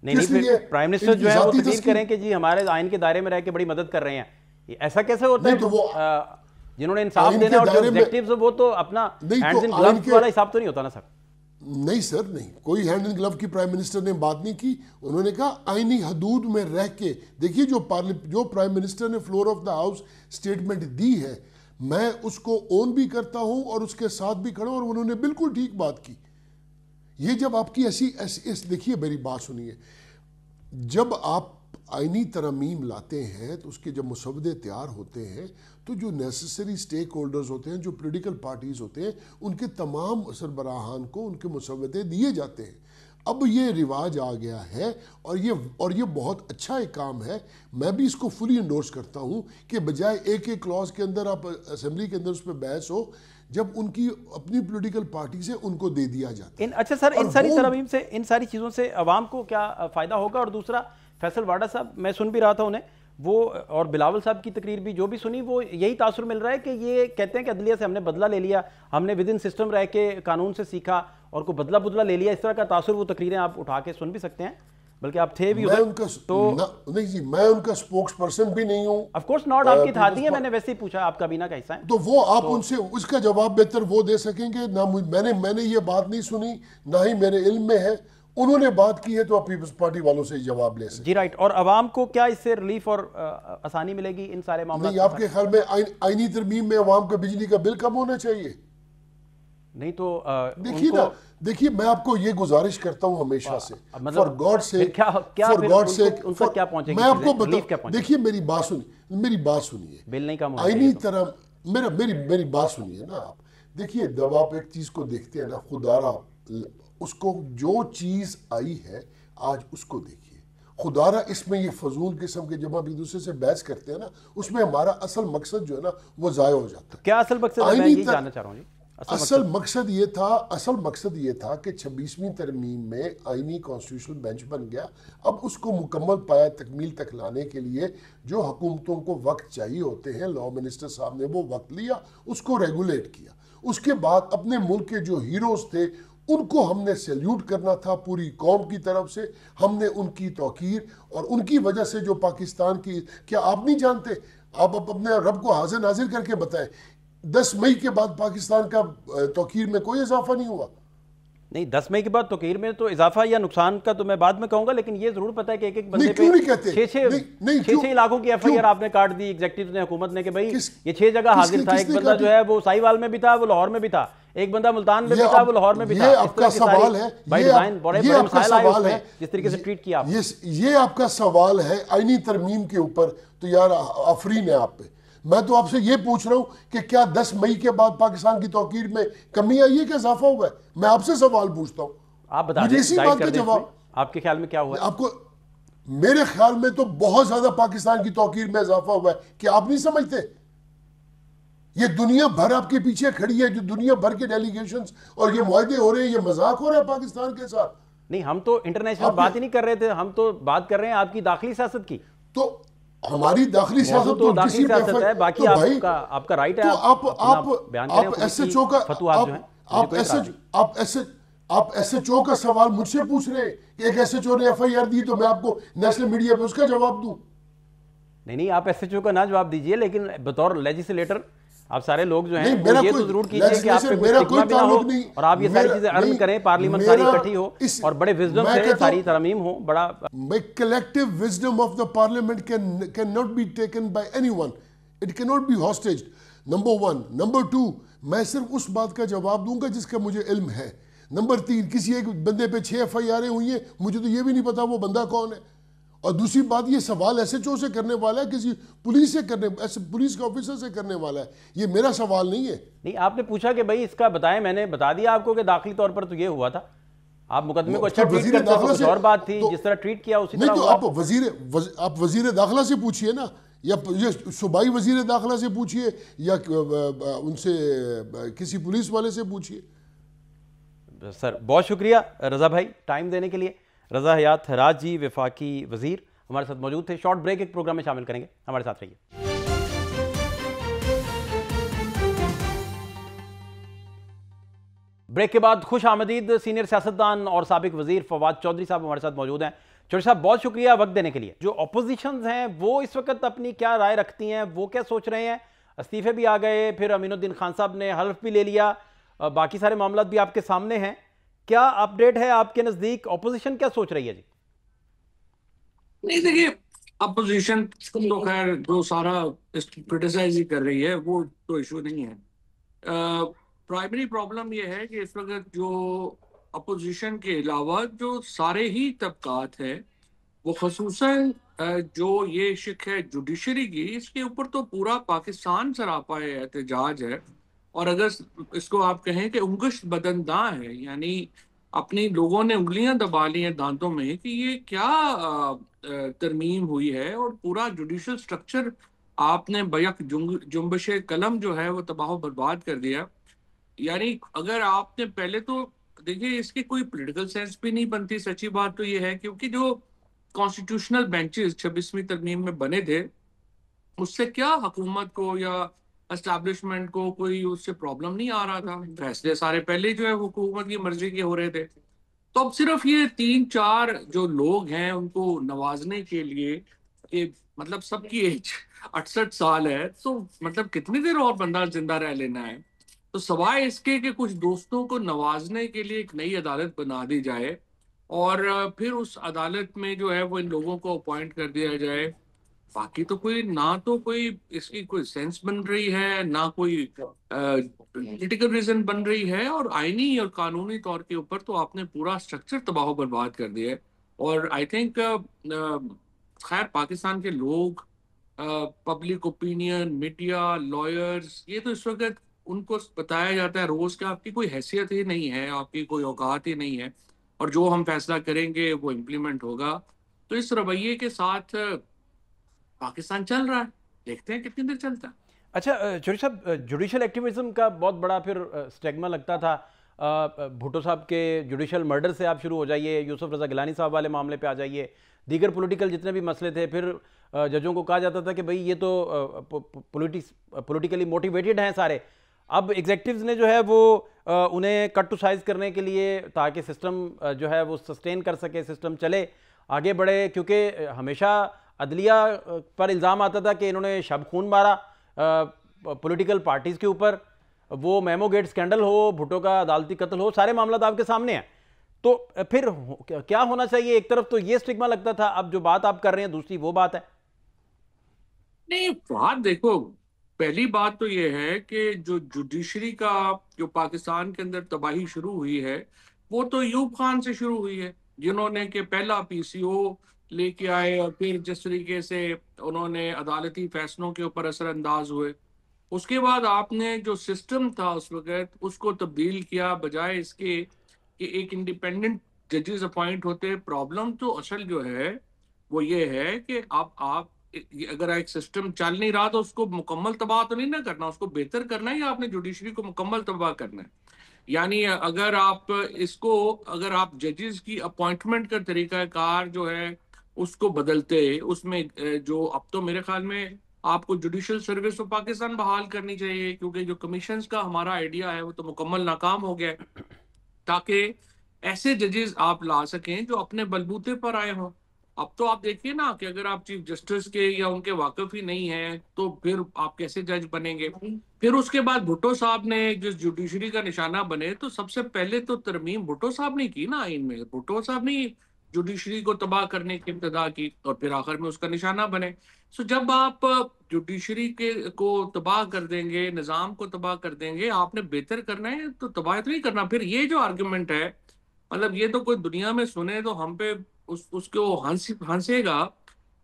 नहीं, फिर प्राइम मिनिस्टर जो है वो तस्दीक करें कि जी हमारे आइन के दायरे में रह के बड़ी मदद कर रहे हैं। ऐसा कैसे होता है? तो वो जिन्होंने इंसाफ देना और जो एग्जीक्यूटिव्स वो तो अपना हैंड्स इन ग्लव्स वाला हिसाब तो नहीं होता ना सर। नहीं सर, नहीं, कोई हैंड इन ग्लव की प्राइम मिनिस्टर ने बात नहीं की। उन्होंने कहा आईनी हदूद में रह के, देखिए जो प्राइम मिनिस्टर ने floor of the house statement दी है, मैं उसको ओन भी करता हूं और उसके साथ भी खड़ा हूं, और उन्होंने बिल्कुल ठीक बात की। ये जब आपकी ऐसी देखिए मेरी बात सुनिए, जब आप आईनी तरमीम लाते हैं तो उसके जब मुसवदे तैयार होते हैं तो जो नेसेसरी स्टेक होल्डर्स होते हैं, जो पॉलिटिकल पार्टीज होते हैं, उनके तमाम सरबराहान को उनके मुसवदे दिए जाते हैं। अब ये रिवाज आ गया है और ये बहुत अच्छा एक काम है। मैं भी इसको फुली इंडोर्स करता हूं कि बजाय एक एक क्लॉज के अंदर आप असेंबली के अंदर उस पर बहस हो, जब उनकी अपनी पॉलिटिकल पार्टी से उनको दे दिया जाता है। अच्छा सर, इन सारी तरमीम से, इन सारी चीज़ों से अवाम को क्या फ़ायदा होगा? और दूसरा, फैसल वाडा साहब, मैं सुन भी रहा था उन्हें, वो और बिलावल साहब की तकरीर भी जो भी सुनी, वो यही तासुर मिल रहा है कि ये कहते हैं कि अदलिया से हमने बदला ले लिया, हमने विद इन सिस्टम रह के कानून से सीखा और को बदला ले लिया। इस तरह का तासुर वो तकरीरें आप उठा के सुन भी सकते हैं, बल्कि आप थे भी उधर। तो नहीं जी, मैं उनका स्पोक्स पर्सन भी नहीं हूँ। ऑफ कोर्स नॉट, आपकी थाती है, मैंने वैसे ही पूछा, आप काबीना का हिस्सा है। तो वो आप उनसे उसका जवाब बेहतर वो दे सकेंगे ना। मैंने ये बात नहीं सुनी, ना ही मेरे इल्म में है। उन्होंने बात की है तो आप पीपल्स पार्टी वालों से जवाब ले सकते जी। राइट। और अवाम को क्या इससे रिलीफ और आसानी मिलेगी इन सारे मामलों में? आपके ख्याल में आईनी तरमीम में अवाम का बिजली का बिल कम होना चाहिए? नहीं तो देखिए ना, देखिए मैं आपको ये गुजारिश करता हूं हमेशा से, फॉर गॉड से, फॉर गॉड से उनका क्या पहुंचेगी? मैं आपको बताऊं, देखिए मेरी बात सुनिए, बिल नहीं कम आईनी तरह मेरी बात सुनिए ना आप। देखिए जब आप एक चीज को देखते हैं ना, खुदारा उसको जो चीज आई है आज उसको देखिए, खुदारा इसमें ये फजूल किस्म के जब आप एक दूसरे से बहस करते हैं ना, उसमें हमारा असल मकसद जो है ना वो जाया हो जाता है। क्या असल मकसद है? मैं ये जानना चाह रहा हूं जी। असल मकसद ये था कि 26वीं तरमीम में आईनी कॉन्स्टिट्यूशनल बेंच बन गया। अब उसको मुकम्मल पाया तकमील तक लाने के लिए जो हुकूमतों को वक्त चाहिए होते हैं, लॉ मिनिस्टर साहब ने वो वक्त लिया, उसको रेगुलेट किया। उसके बाद अपने मुल्क के जो हीरोज थे उनको हमने सैल्यूट करना था पूरी कौम की तरफ से। हमने उनकी तौकीर और उनकी वजह से जो पाकिस्तान की, क्या आप नहीं जानते, आप अपने रब को हाजिर नाजिर करके बताएं, 10 मई के बाद पाकिस्तान का तौकीर में कोई इजाफा नहीं हुआ। नहीं, 10 मई के बाद तौकीर में तो इजाफा या नुकसान का तो मैं बाद में कहूंगा, लेकिन ये जरूर पता है कि एक बंदे पे 6 लाखों की एफआईआर आपने काट दी एग्जीक्यूटिव ने, हुकूमत ने, कि भाई ये 6 जगह हाजिर था। एक बंदा जो है वो साहिवाल में भी था, वो लाहौर में भी था, एक बंदा मुल्तान में भी था, वो लाहौर में भी था। ये आपका सवाल है, ये आपका सवाल है, जिस तरीके से ट्रीट किया ये आपका सवाल है आईनी तरमीम के ऊपर। तो यार आफरीन है आप पे। मैं तो आपसे ये पूछ रहा हूं कि क्या 10 मई के बाद पाकिस्तान की तौकीर में कमी आई है, क्या इजाफा हुआ है? मैं आपसे सवाल पूछता हूं, आप बता दीजिए इसी बात का जवाब। आपके ख्याल में क्या हुआ? आपको, मेरे ख्याल में तो बहुत ज्यादा पाकिस्तान की तौकीर में इजाफा हुआ है। क्या आप नहीं समझते? ये दुनिया भर आपके पीछे खड़ी है, जो दुनिया भर के डेलीगेशंस और ये मुआहदे हो रहे हैं, ये मजाक हो रहा है पाकिस्तान के साथ। नहीं, हम तो इंटरनेशनल बात ही नहीं कर रहे थे, हम तो बात कर रहे हैं आपकी दाखिली सियासत की। तो हमारी दाखिली सियासत तो दाखिली सियासत है, बाकी तो आपका राइट है। आप एसएचओ का आप एसएचओ का सवाल मुझसे पूछ रहे हैं कि एक एसएचओ ने एफआईआर दी तो मैं आपको नेशनल मीडिया पे उसका जवाब दूं? नहीं, आप एसएचओ का ना जवाब दीजिए, लेकिन बतौर लेजिस्लेटर आप सारे लोग जो हैं ये तो जरूर कीजिए कि आप पे कोई स्टिग्मा भी ना हो और आप ये सारी चीजें अर्न करें, पार्लियामेंट सारी इकट्ठी हो और बड़े विजडम से सारी तरमीम हो। बड़ा collective wisdom of the parliament can not be taken by anyone, it can not be hostage, number 1। Number 2, मैं सिर्फ उस बात का जवाब दूंगा जिसका मुझे इल्म है। नंबर 3, किसी एक बंदे पे 6 एफआईआर हुई है, मुझे तो ये भी नहीं पता वो बंदा कौन है। और दूसरी बात, ये सवाल एसएचओ से करने वाला है, किसी पुलिस से करने, पुलिस के ऑफिसर से करने वाला है, ये मेरा सवाल नहीं है। नहीं, आपने पूछा कि भाई इसका बताएं, मैंने बता दिया आपको कि दाखिली तौर पर तो ये हुआ था। आप मुकदमे को अच्छा ट्रीट करते तो कुछ और बात थी, जिस तरह ट्रीट किया उसी तरह। नहीं तो आप वजीर दाखिला से पूछिए ना, या सूबाई वजीर दाखिला से पूछिए, या उनसे किसी पुलिस वाले से पूछिए। सर बहुत शुक्रिया रजा भाई टाइम देने के लिए। रजा हयात हराज जी वफाकी वजीर हमारे साथ मौजूद थे। शॉर्ट ब्रेक एक प्रोग्राम में शामिल करेंगे, हमारे साथ रहिए। ब्रेक के बाद खुश आमदीद सीनियर सियासतदान और साबिक वजीर फवाद चौधरी साहब हमारे साथ मौजूद हैं। चौधरी साहब बहुत शुक्रिया वक्त देने के लिए। जो अपोजिशन हैं वो इस वक्त अपनी क्या राय रखती हैं, वो क्या सोच रहे हैं? इस्तीफे भी आ गए, फिर अमीनुद्दीन खान साहब ने हल्फ भी ले लिया, बाकी सारे मामला भी आपके सामने हैं। क्या अपडेट है आपके नजदीक? ऑपोजिशन क्या सोच रही है जी? नहीं देखिए, अपोजिशन तो खैर जो सारा क्रिटिसाइज ही कर रही है, वो तो इशू नहीं है। प्राइमरी प्रॉब्लम ये है कि इस वक्त जो अपोजिशन के अलावा जो सारे ही तबकात है, वो खसूसन जो ये शिक है जुडिशरी की, इसके ऊपर तो पूरा पाकिस्तान सरापा एहतजाज है। और अगर इसको आप कहें कि उंगश बदनदा है, यानी अपनी लोगों ने उंगलियां दबा ली हैं दांतों में कि ये क्या तरमीम हुई है, और पूरा जुडिशल स्ट्रक्चर आपने बयक जुम्बश कलम जो है वो तबाह बर्बाद कर दिया। यानी अगर आपने पहले तो देखिए, इसकी कोई पॉलिटिकल सेंस भी नहीं बनती। सच्ची बात तो ये है, क्योंकि जो कॉन्स्टिट्यूशनल बेंचेस 26वीं तरमीम में बने थे, उससे क्या हुकूमत को या एस्टैब्लिशमेंट को कोई उससे प्रॉब्लम नहीं आ रहा था। फैसले सारे पहले जो है हुकूमत की मर्जी के हो रहे थे। तो अब सिर्फ ये 3-4 जो लोग हैं उनको नवाजने के लिए कि मतलब सबकी एज 68 साल है, तो मतलब कितनी देर और बंदा जिंदा रह लेना है। तो सवाए इसके कि कुछ दोस्तों को नवाजने के लिए एक नई अदालत बना दी जाए, और फिर उस अदालत में जो है वो इन लोगों को अपॉइंट कर दिया जाए। बाकी तो कोई ना तो कोई इसकी कोई सेंस बन रही है, ना कोई पॉलिटिकल रीजन बन रही है, और आईनी और कानूनी तौर के ऊपर तो आपने पूरा स्ट्रक्चर तबाह बर्बाद कर दिया है। और आई थिंक खैर पाकिस्तान के लोग, पब्लिक ओपिनियन, मीडिया, लॉयर्स, ये तो इस वक्त उनको बताया जाता है रोज कि आपकी कोई हैसियत ही नहीं है, आपकी कोई औकात ही नहीं है, और जो हम फैसला करेंगे वो इम्प्लीमेंट होगा। तो इस रवैये के साथ पाकिस्तान चल रहा है, देखते हैं कितनी देर चलता है। अच्छा चौधरी साहब, जुडिशल एक्टिविज्म का बहुत बड़ा फिर स्टिग्मा लगता था। भुट्टो साहब के जुडिशल मर्डर से आप शुरू हो जाइए, यूसुफ रजा गिलानी साहब वाले मामले पे आ जाइए, दीगर पॉलिटिकल जितने भी मसले थे, फिर जजों को कहा जाता था कि भाई ये तो पॉलिटिकली मोटिवेटेड हैं सारे। अब एग्जेक्टिव्स ने जो है वो उन्हें कट टू साइज करने के लिए, ताकि सिस्टम जो है वो सस्टेन कर सके, सिस्टम चले, आगे बढ़े, क्योंकि हमेशा अदलिया पर इल्ज़ाम आता था कि इन्होंने शब खून मारा पॉलिटिकल पार्टीज़ के ऊपर। वो मेमो गेट स्कैंडल हो, भुट्टो का अदालती कत्ल हो, सारे मामला आपके सामने हैं। तो फिर क्या होना चाहिए? एक तरफ तो ये स्टिग्मा लगता था, अब जो बात आप कर रहे हैं दूसरी वो बात है। नहीं, बात देखो, पहली बात तो ये है कि जो जुडिशरी का जो पाकिस्तान के अंदर तबाही शुरू हुई है, वो तो यूब खान से शुरू हुई है, जिन्होंने कि पहला पीसीओ लेके आए और फिर जिस तरीके से उन्होंने अदालती फैसलों के ऊपर असरअंदाज हुए। उसके बाद आपने जो सिस्टम था उस वक्त उसको तब्दील किया, बजाय इसके कि एक इंडिपेंडेंट जजेस अपॉइंट होते। प्रॉब्लम तो असल जो है वो ये है कि आप अगर एक सिस्टम चल नहीं रहा तो उसको मुकम्मल तबाह तो नहीं ना करना, उसको बेहतर करना है, या आपने जुडिशरी को मुकम्मल तबाह करना है। यानी अगर आप जजेस की अपॉइंटमेंट का तरीकाकार जो है उसको बदलते, उसमें जो अब तो मेरे ख्याल में आपको जुडिशल सर्विस ऑफ पाकिस्तान बहाल करनी चाहिए, क्योंकि जो कमीशंस का हमारा आइडिया है वो तो मुकम्मल नाकाम हो गया है, ताकि ऐसे जजेस आप ला सकें जो अपने बलबूते पर आए हों। अब तो आप देखिए ना कि अगर आप चीफ जस्टिस के या उनके वाकिफ ही नहीं हैं तो फिर आप कैसे जज बनेंगे। फिर उसके बाद भुट्टो साहब ने जिस जुडिशरी का निशाना बने, तो सबसे पहले तो तरमीम भुट्टो साहब ने की ना आइन में, भुट्टो साहब ने जुडिशरी को तबाह करने की इब्तिदा की और फिर आखिर में उसका निशाना बने। सो जब आप जुडिशरी के को तबाह कर देंगे, निज़ाम को तबाह कर देंगे, आपने बेहतर करना है तो तबाह तो नहीं करना। फिर ये जो आर्गुमेंट है, मतलब ये तो कोई दुनिया में सुने तो हम पे उसको हंसेगा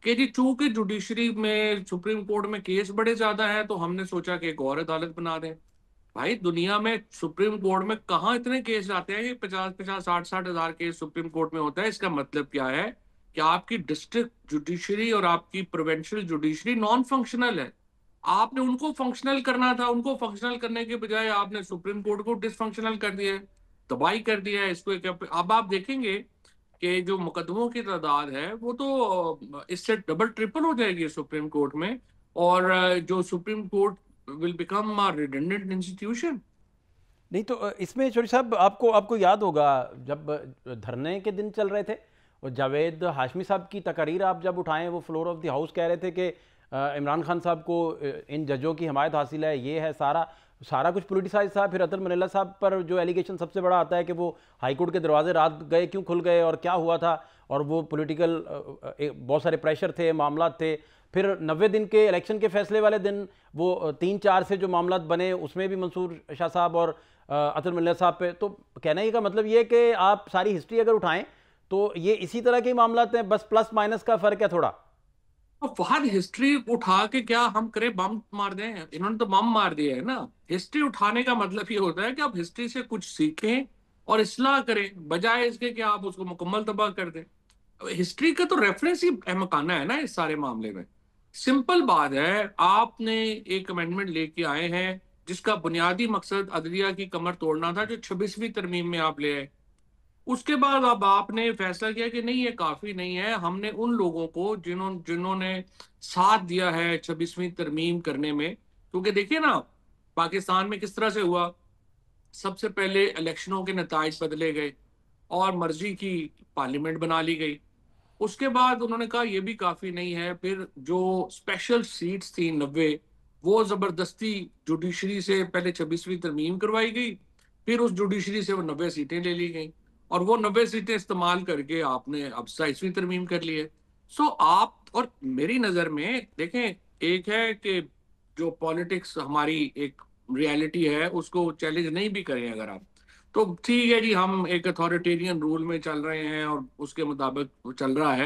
कि जी चूंकि जुडिशरी में सुप्रीम कोर्ट में केस बड़े ज्यादा हैं तो हमने सोचा कि एक और अदालत बना दें। भाई दुनिया में सुप्रीम कोर्ट में कहाँ इतने केस आते हैं? 50-50, 60-60 हजार केस सुप्रीम कोर्ट में होता है। इसका मतलब क्या है कि आपकी डिस्ट्रिक्ट जुडिशरी और आपकी प्रोविंशियल जुडिशरी नॉन फंक्शनल है। आपने उनको फंक्शनल करना था, उनको फंक्शनल करने के बजाय आपने सुप्रीम कोर्ट को डिसफंक्शनल कर दिया है, तबाही कर दिया है इसको। अब आप देखेंगे कि जो मुकदमों की तादाद है वो तो इससे डबल ट्रिपल हो जाएगी सुप्रीम कोर्ट में, और जो supreme court will become a redundant institution. नहीं तो इसमें चौधरी साहब आपको याद होगा जब धरने के दिन चल रहे थे और जावेद हाशमी साहब की तकरीर आप जब उठाएं, वो फ्लोर ऑफ द हाउस कह रहे थे कि इमरान खान साहब को इन जजों की हमायत हासिल है, ये है सारा। सारा कुछ पोलिटिसाइज था। फिर अतर मनीला साहब पर जो एलिगेशन सबसे बड़ा आता है कि वो हाईकोर्ट के दरवाजे रात गए क्यों खुल गए और क्या हुआ था, और वो पॉलिटिकल बहुत सारे प्रेशर थे, मामला थे। फिर 90 दिन के इलेक्शन के फैसले वाले दिन वो 3-4 से जो मामला बने उसमें भी मंसूर शाह साहब और अतर मनीला साहब पे। तो कहने का मतलब ये है कि आप सारी हिस्ट्री अगर उठाएं तो ये इसी तरह के मामला हैं, बस प्लस माइनस का फर्क है थोड़ा। तो फहद हिस्ट्री उठा के क्या हम करें, बम मार दें? इन्होंने तो बम मार दिया है ना। हिस्ट्री उठाने का मतलब ये होता है कि आप हिस्ट्री से कुछ सीखें और इस्लाह करें, बजाय इसके कि आप उसको मुकम्मल तबाह कर दें। हिस्ट्री का तो रेफरेंस ही अहमकाना है ना इस सारे मामले में। सिंपल बात है, आपने एक अमेंडमेंट लेके आए हैं जिसका बुनियादी मकसद अदलिया की कमर तोड़ना था, जो 26वीं तरमीम में आप ले आए। उसके बाद अब आपने फैसला किया कि नहीं, ये काफी नहीं है। हमने उन लोगों को जिन्होंने साथ दिया है 26वीं तरमीम करने में, क्योंकि देखिए ना पाकिस्तान में किस तरह से हुआ। सबसे पहले इलेक्शनों के नताइज बदले गए और मर्जी की पार्लियामेंट बना ली गई। उसके बाद उन्होंने कहा ये भी काफी नहीं है। फिर जो स्पेशल सीट्स थी 90, वो जबरदस्ती जुडिशरी से पहले 26वीं तरमीम करवाई गई, फिर उस जुडिशरी से वो 90 सीटें ले ली गई और वो 90 सीटें इस्तेमाल करके आपने अब 27वीं तरमीम कर ली है। सो आप और मेरी नजर में देखें, एक है कि जो पॉलिटिक्स हमारी एक रियलिटी है उसको चैलेंज नहीं भी करें अगर आप, तो ठीक है जी, हम एक अथॉरिटेरियन रूल में चल रहे हैं और उसके मुताबिक चल रहा है।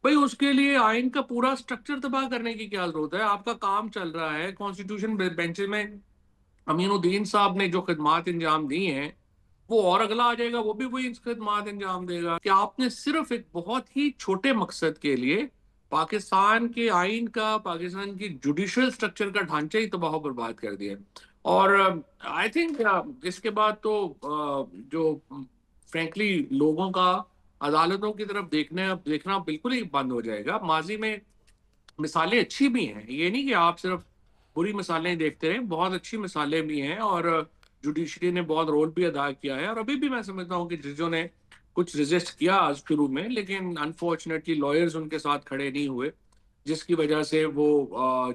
भाई उसके लिए आइन का पूरा स्ट्रक्चर तबाह करने की क्या जरूरत है? आपका काम चल रहा है कॉन्स्टिट्यूशन बेंच में। अमीनुद्दीन साहब ने जो खिदमात इंजाम दी हैं, वो और अगला आ जाएगा वो भी वही खिदमात इंजाम देगा। कि आपने सिर्फ एक बहुत ही छोटे मकसद के लिए पाकिस्तान के आइन का, पाकिस्तान की जुडिशियल स्ट्रक्चर का ढांचा ही तबाह बर्बाद कर दिया। और आई थिंक इसके बाद तो जो फ्रेंकली लोगों का अदालतों की तरफ देखना बिल्कुल ही बंद हो जाएगा। माजी में मिसालें अच्छी भी हैं, ये नहीं कि आप सिर्फ बुरी मिसालें देखते रहे, बहुत अच्छी मिसालें भी हैं और जुडिशरी ने बहुत रोल भी अदा किया है। और अभी भी मैं समझता हूँ कि जजों ने कुछ रेजिस्ट किया शुरू में, लेकिन अनफॉर्चुनेटली लॉयर्स उनके साथ खड़े नहीं हुए, जिसकी वजह से वो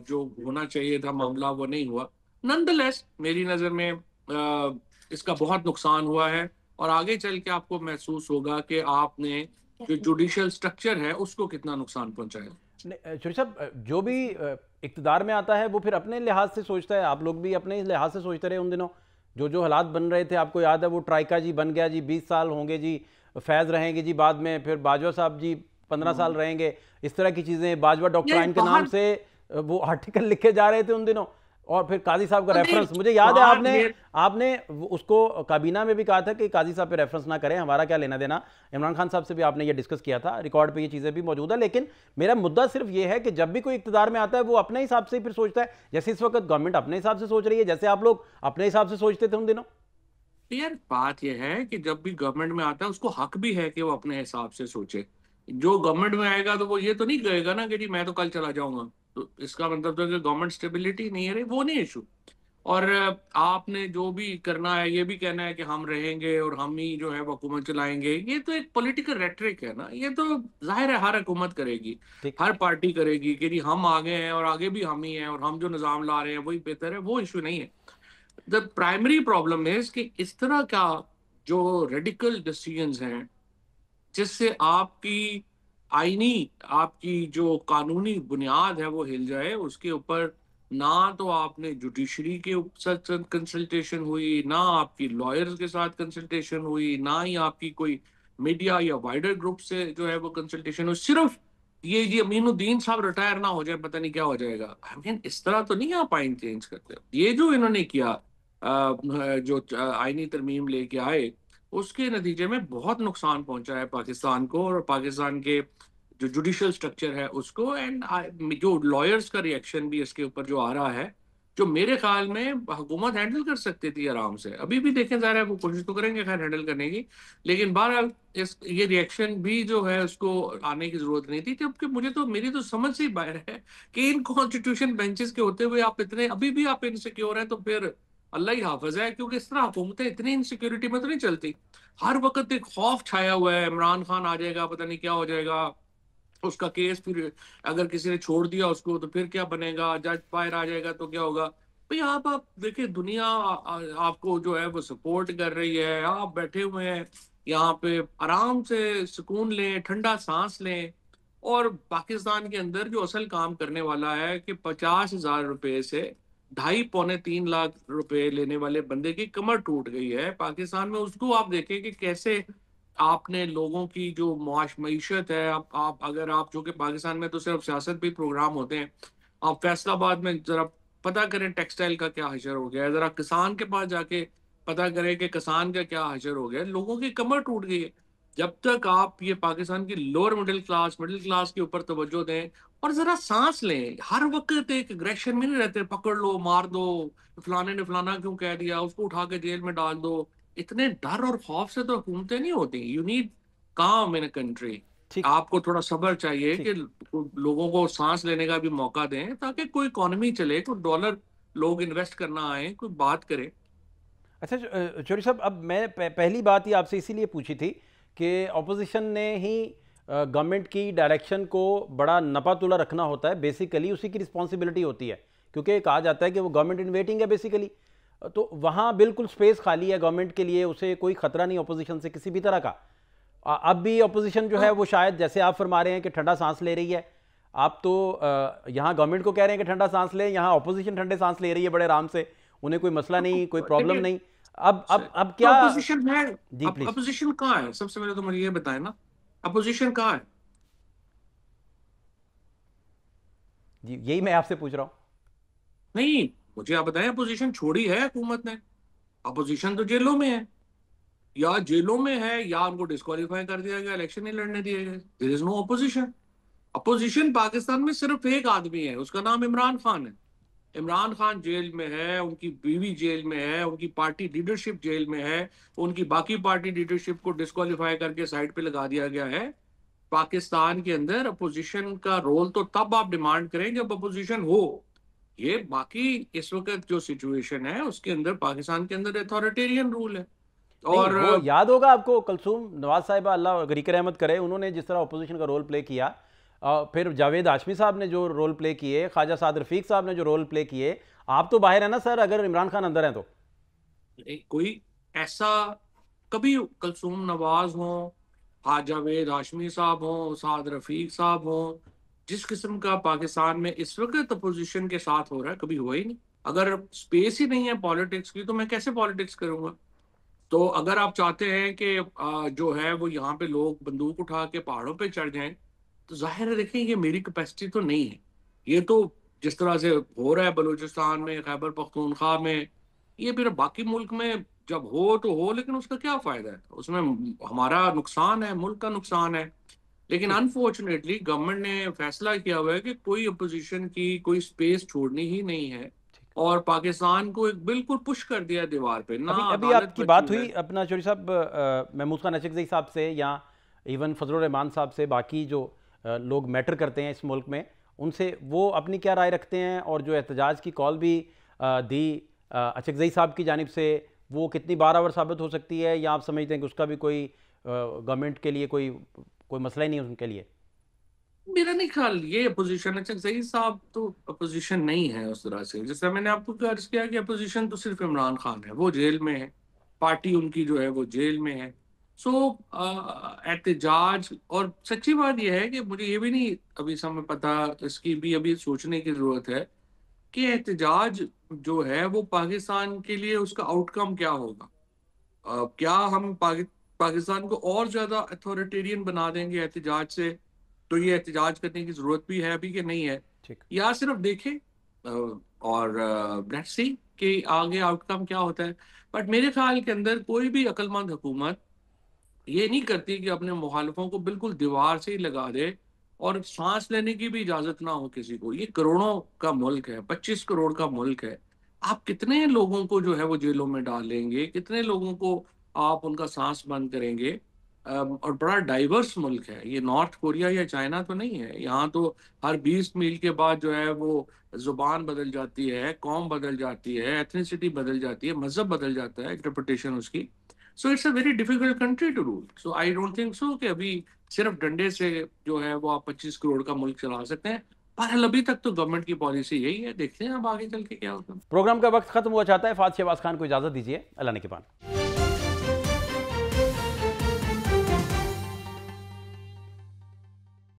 जो होना चाहिए था मामला वो नहीं हुआ। नॉनदलेस मेरी नज़र में इसका बहुत नुकसान हुआ है और आगे चल के आपको महसूस होगा कि आपने जो जुडिशियल स्ट्रक्चर है उसको कितना नुकसान पहुंचाया। शरीफ साहब, जो भी इक्तदार में आता है वो फिर अपने लिहाज से सोचता है। आप लोग भी अपने लिहाज से सोचते रहे उन दिनों, जो हालात बन रहे थे। आपको याद है वो ट्राइका जी बन गया जी, 20 साल होंगे जी, फैज़ रहेंगे जी बाद में, फिर बाजवा साहब जी 15 साल रहेंगे, इस तरह की चीज़ें। बाजवा डॉक्ट्राइन के नाम से वो आर्टिकल लिखे जा रहे थे उन दिनों। और फिर काजी साहब का रेफरेंस, मुझे याद है आपने उसको काबीना में भी कहा था कि काजी साहब पे रेफरेंस ना करें, हमारा क्या लेना देना। इमरान खान साहब से भी आपने ये डिस्कस किया था, रिकॉर्ड पे ये चीज़ें भी मौजूद है। लेकिन मेरा मुद्दा सिर्फ ये है कि जब भी कोई इक्तदार में आता है वो अपने हिसाब से फिर सोचता है। जैसे इस वक्त गवर्नमेंट अपने हिसाब से सोच रही है, जैसे आप लोग अपने हिसाब से सोचते थे उन दिनों। यार बात यह है कि जब भी गवर्नमेंट में आता है उसको हक भी है कि वो अपने हिसाब से सोचे। जो गवर्नमेंट में आएगा तो वो ये तो नहीं कहेगा ना कि जी मैं तो कल चला जाऊंगा, तो इसका मतलब तो कि गवर्नमेंट स्टेबिलिटी नहीं है रे, वो नहीं इशू। और आपने जो भी करना है ये भी कहना है कि हम रहेंगे और हम ही जो है वो हुकूमत चलाएंगे, ये तो एक पॉलिटिकल रेटरिक है ना। ये तो जाहिर है हर हुकूमत करेगी, हर पार्टी करेगी कि जी हम आगे हैं और आगे भी हम ही हैं और हम जो निज़ाम ला रहे हैं वही बेहतर है, वो इशू नहीं है। द प्राइमरी प्रॉब्लम है कि इस तरह का जो रेडिकल डिसीजंस हैं जिससे आपकी आईनी, आपकी जो कानूनी बुनियाद है वो हिल जाए, उसके ऊपर ना तो आपने जुडिशरी के साथ कंसल्टेशन हुई, ना आपकी लॉयर्स के साथ कंसल्टेशन हुई, ना ही आपकी कोई मीडिया या वाइडर ग्रुप से जो है वो कंसल्टेशन हुई। सिर्फ ये अमीनुद्दीन साहब रिटायर ना हो जाए पता नहीं क्या हो जाएगा। आई मीन इस तरह तो नहीं आप आइन चेंज करते। ये जो इन्होंने किया, जो आईनी तरमीम लेके आए, उसके नतीजे में बहुत नुकसान पहुंचा है पाकिस्तान को और पाकिस्तान के जो जुडिशियल स्ट्रक्चर है उसको। एंड जो लॉयर्स का रिएक्शन भी इसके ऊपर जो आ रहा है, जो मेरे ख्याल में हुकूमत हैंडल कर सकती थी आराम से। अभी भी देखें ज़ाहिर है वो कोशिश तो करेंगे खैर हैंडल करने की, लेकिन बहरहाल ये रिएक्शन भी जो है उसको आने की जरूरत नहीं थी। जबकि मुझे तो, मेरी तो समझ से ही बाहर है कि इन कॉन्स्टिट्यूशन बेंचेस के होते हुए आप इतने अभी भी आप इनसिक्योर हैं, तो फिर अल्लाह ही हाफिज है। क्योंकि इस तरह हुकूमतें इतनी इनसिक्योरिटी में तो नहीं चलती। हर वक्त एक खौफ छाया हुआ है, इमरान खान आ जाएगा, पता नहीं क्या हो जाएगा, उसका केस फिर अगर किसी ने छोड़ दिया उसको तो फिर क्या बनेगा, जज बाहर आ जाएगा तो क्या होगा। भाई आप देखिए, दुनिया आपको जो है वो सपोर्ट कर रही है, आप बैठे हुए हैं यहाँ पे, आराम से सुकून लें, ठंडा सांस लें। और पाकिस्तान के अंदर जो असल काम करने वाला है कि 50,000 रुपए से 2.5 पौने 3 लाख रुपए लेने वाले बंदे की कमर टूट गई है पाकिस्तान में, उसको आप देखें कि कैसे आपने लोगों की जो मीशत है, आप अगर आप, जो कि पाकिस्तान में तो सिर्फ सियासत भी प्रोग्राम होते हैं, आप फैसलाबाद में जरा पता करें टेक्सटाइल का क्या हशर हो गया है, जरा किसान के पास जाके पता करें कि किसान का क्या हशर हो गया है। लोगों की कमर टूट गई है। जब तक आप ये पाकिस्तान की लोअर मिडिल क्लास के ऊपर तवज्जो दें और जरा सांस लें, हर वक्त एक एग्रेशन में नहीं रहते, पकड़ लो मार दो, फलाने ने फलाना क्यों कह दिया, उसको उठा के जेल में डाल दो। इतने डर और खौफ से तो हुकूमतें नहीं होती। यू नीड काम इन अ कंट्री। ठीक। आपको थोड़ा सब्र चाहिए ठीक। कि लोगों को सांस लेने का भी मौका दें, ताकि कोई इकोनॉमी चले, कोई डॉलर लोग इन्वेस्ट करना आए, कोई बात करे। अच्छा चौधरी साहब, अब मैं पहली बात ही आपसे इसीलिए पूछी थी कि ऑपोजिशन ने ही गवर्नमेंट की डायरेक्शन को बड़ा नपा तुला रखना होता है, बेसिकली उसी की रिस्पॉन्सिबिलिटी होती है, क्योंकि कहा जाता है कि वो गवर्नमेंट इन वेटिंग है बेसिकली। तो वहाँ बिल्कुल स्पेस खाली है गवर्नमेंट के लिए, उसे कोई खतरा नहीं ऑपोजिशन से किसी भी तरह का। अब भी ऑपोजिशन जो है वो शायद जैसे आप फरमा रहे हैं कि ठंडा सांस ले रही है, आप तो यहाँ गवर्नमेंट को कह रहे हैं कि ठंडा सांस ले, यहाँ ऑपोजिशन ठंडे सांस ले रही है बड़े आराम से, उन्हें कोई मसला नहीं, कोई प्रॉब्लम देखिए, नहीं। अब क्या। अपोजिशन है। जी प्लीज। अपोजिशन कहाँ है? सबसे पहले तो मुझे ये बताएं ना, अपोजिशन कहाँ है? जी यही मैं आपसे पूछ रहा हूँ। नहीं, मुझे आप बताएं, अपोजिशन छोड़ी है हुकूमत ने? अपोजिशन तो जेलों में है, या जेलों में है, या उनको डिस्क्वालीफाई कर दिया गया, इलेक्शन नहीं लड़ने दिए गए। There is no opposition. Opposition Pakistan में सिर्फ एक आदमी है, उसका नाम इमरान खान है। इमरान खान जेल में है, उनकी बीवी जेल में है, उनकी पार्टी लीडरशिप जेल में है, उनकी बाकी पार्टी लीडरशिप को डिस्क्वालीफाई करके साइड पे लगा दिया गया है। पाकिस्तान के अंदर अपोजिशन का रोल तो तब आप डिमांड करें जब अपोजिशन हो। ये बाकी इस वक्त जो सिचुएशन है उसके अंदर, पाकिस्तान के अंदर अथॉरिटेरियन रूल है। नहीं, और वो याद होगा आपको कलसूम नवाज साहिबा, अल्लाह गरीक रहमत करे, उन्होंने जिस तरह अपोजिशन का रोल प्ले किया, फिर जावेद हाशमी साहब ने जो रोल प्ले किए, ख्वाजा साद रफीक साहब ने जो रोल प्ले किए। आप तो बाहर है ना सर, अगर इमरान खान अंदर हैं तो। कोई ऐसा, कभी कलसूम नवाज हो, जावेद हाशमी साहब हो, साद रफीक साहब हो, जिस किस्म का पाकिस्तान में इस वक्त अपोजिशन के साथ हो रहा है, कभी हुआ ही नहीं। अगर स्पेस ही नहीं है पॉलिटिक्स की, तो मैं कैसे पॉलिटिक्स करूंगा? तो अगर आप चाहते हैं कि जो है वो यहाँ पे लोग बंदूक उठा के पहाड़ों पे चढ़ जाएं, तो जाहिर है, देखें, ये मेरी कैपेसिटी तो नहीं है। ये तो जिस तरह से हो रहा है बलूचिस्तान में, खैबर पख्तूनख्वा में, ये फिर बाकी मुल्क में जब हो तो हो, लेकिन उसका क्या फायदा है? उसमें हमारा नुकसान है, मुल्क का नुकसान है। लेकिन ठीक। अनफॉर्चुनेटली गवर्नमेंट ने फैसला किया हुआ है कि कोई अपोजिशन की कोई स्पेस छोड़नी ही नहीं है, और पाकिस्तान को एक बिल्कुल पुश कर दिया दीवार पे ना। अभी अभी अदालत आपकी बची बात है। हुई अपना चौधरी साहब महमूद खान अचकज़ई साहब से, या इवन फजलुर रहमान साहब से, बाकी जो लोग मैटर करते हैं इस मुल्क में, उनसे वो अपनी क्या राय रखते हैं, और जो एहतजाज की कॉल भी दी अचकज़ई साहब की जानिब से, वो कितनी बारावर साबित हो सकती है, या आप समझते हैं कि उसका भी कोई गवर्नमेंट के लिए कोई कोई मसला ही नहीं है उनके लिए? मेरा नहीं ख्याल ये अपोजिशन, अच्छा सही साहब तो अपोजिशन नहीं है उस तरह से। जैसे मैंने आपको अर्ज किया कि अपोजिशन तो सिर्फ इमरान खान है, वो जेल में है, पार्टी उनकी जो है वो जेल में है। सो एहतजाज, और सच्ची बात यह है कि मुझे ये भी नहीं अभी समय पता, इसकी भी अभी सोचने की जरूरत है कि एहतजाज जो है वो पाकिस्तान के लिए उसका आउटकम क्या होगा। क्या हम पाकिस्तान को और ज्यादा अथॉरिटेरियन बना देंगे एहतजाज से? तो ये एहतजाज करने की जरूरत भी है अभी कि नहीं है, ठीक। या सिर्फ देखें और लेट्स सी कि आगे आउटकम क्या होता है। बट मेरे ख्याल के अंदर कोई भी अक्लमंद हुकूमत ये नहीं करती कि अपने मुखालफों को बिल्कुल दीवार से ही लगा दे, और सांस लेने की भी इजाजत ना हो किसी को। ये करोड़ों का मुल्क है, 25 करोड़ का मुल्क है। आप कितने लोगों को जो है वो जेलों में डालेंगे, कितने लोगों को आप उनका सांस बंद करेंगे? और बड़ा डाइवर्स मुल्क है ये, नॉर्थ कोरिया या चाइना तो नहीं है। यहाँ तो हर 20 मील के बाद जो है वो जुबान बदल जाती है, कौम बदल जाती है, एथनिसिटी बदल जाती है, मजहब बदल जाता है, इंटरप्रिटेशन उसकी। So it's a very difficult country to rule. So I don't think so कि अभी सिर्फ डंडे से जो है वो आप 25 करोड़ का मुल्क चला सकते हैं। पर अभी तक तो गवर्नमेंट की पॉलिसी यही है, देखते हैं अब आगे चल के क्या होता है। प्रोग्राम का वक्त खत्म हुआ चाहता है। फात शहबाज खान को इजाजत दीजिए। अल्लाह ने के पान।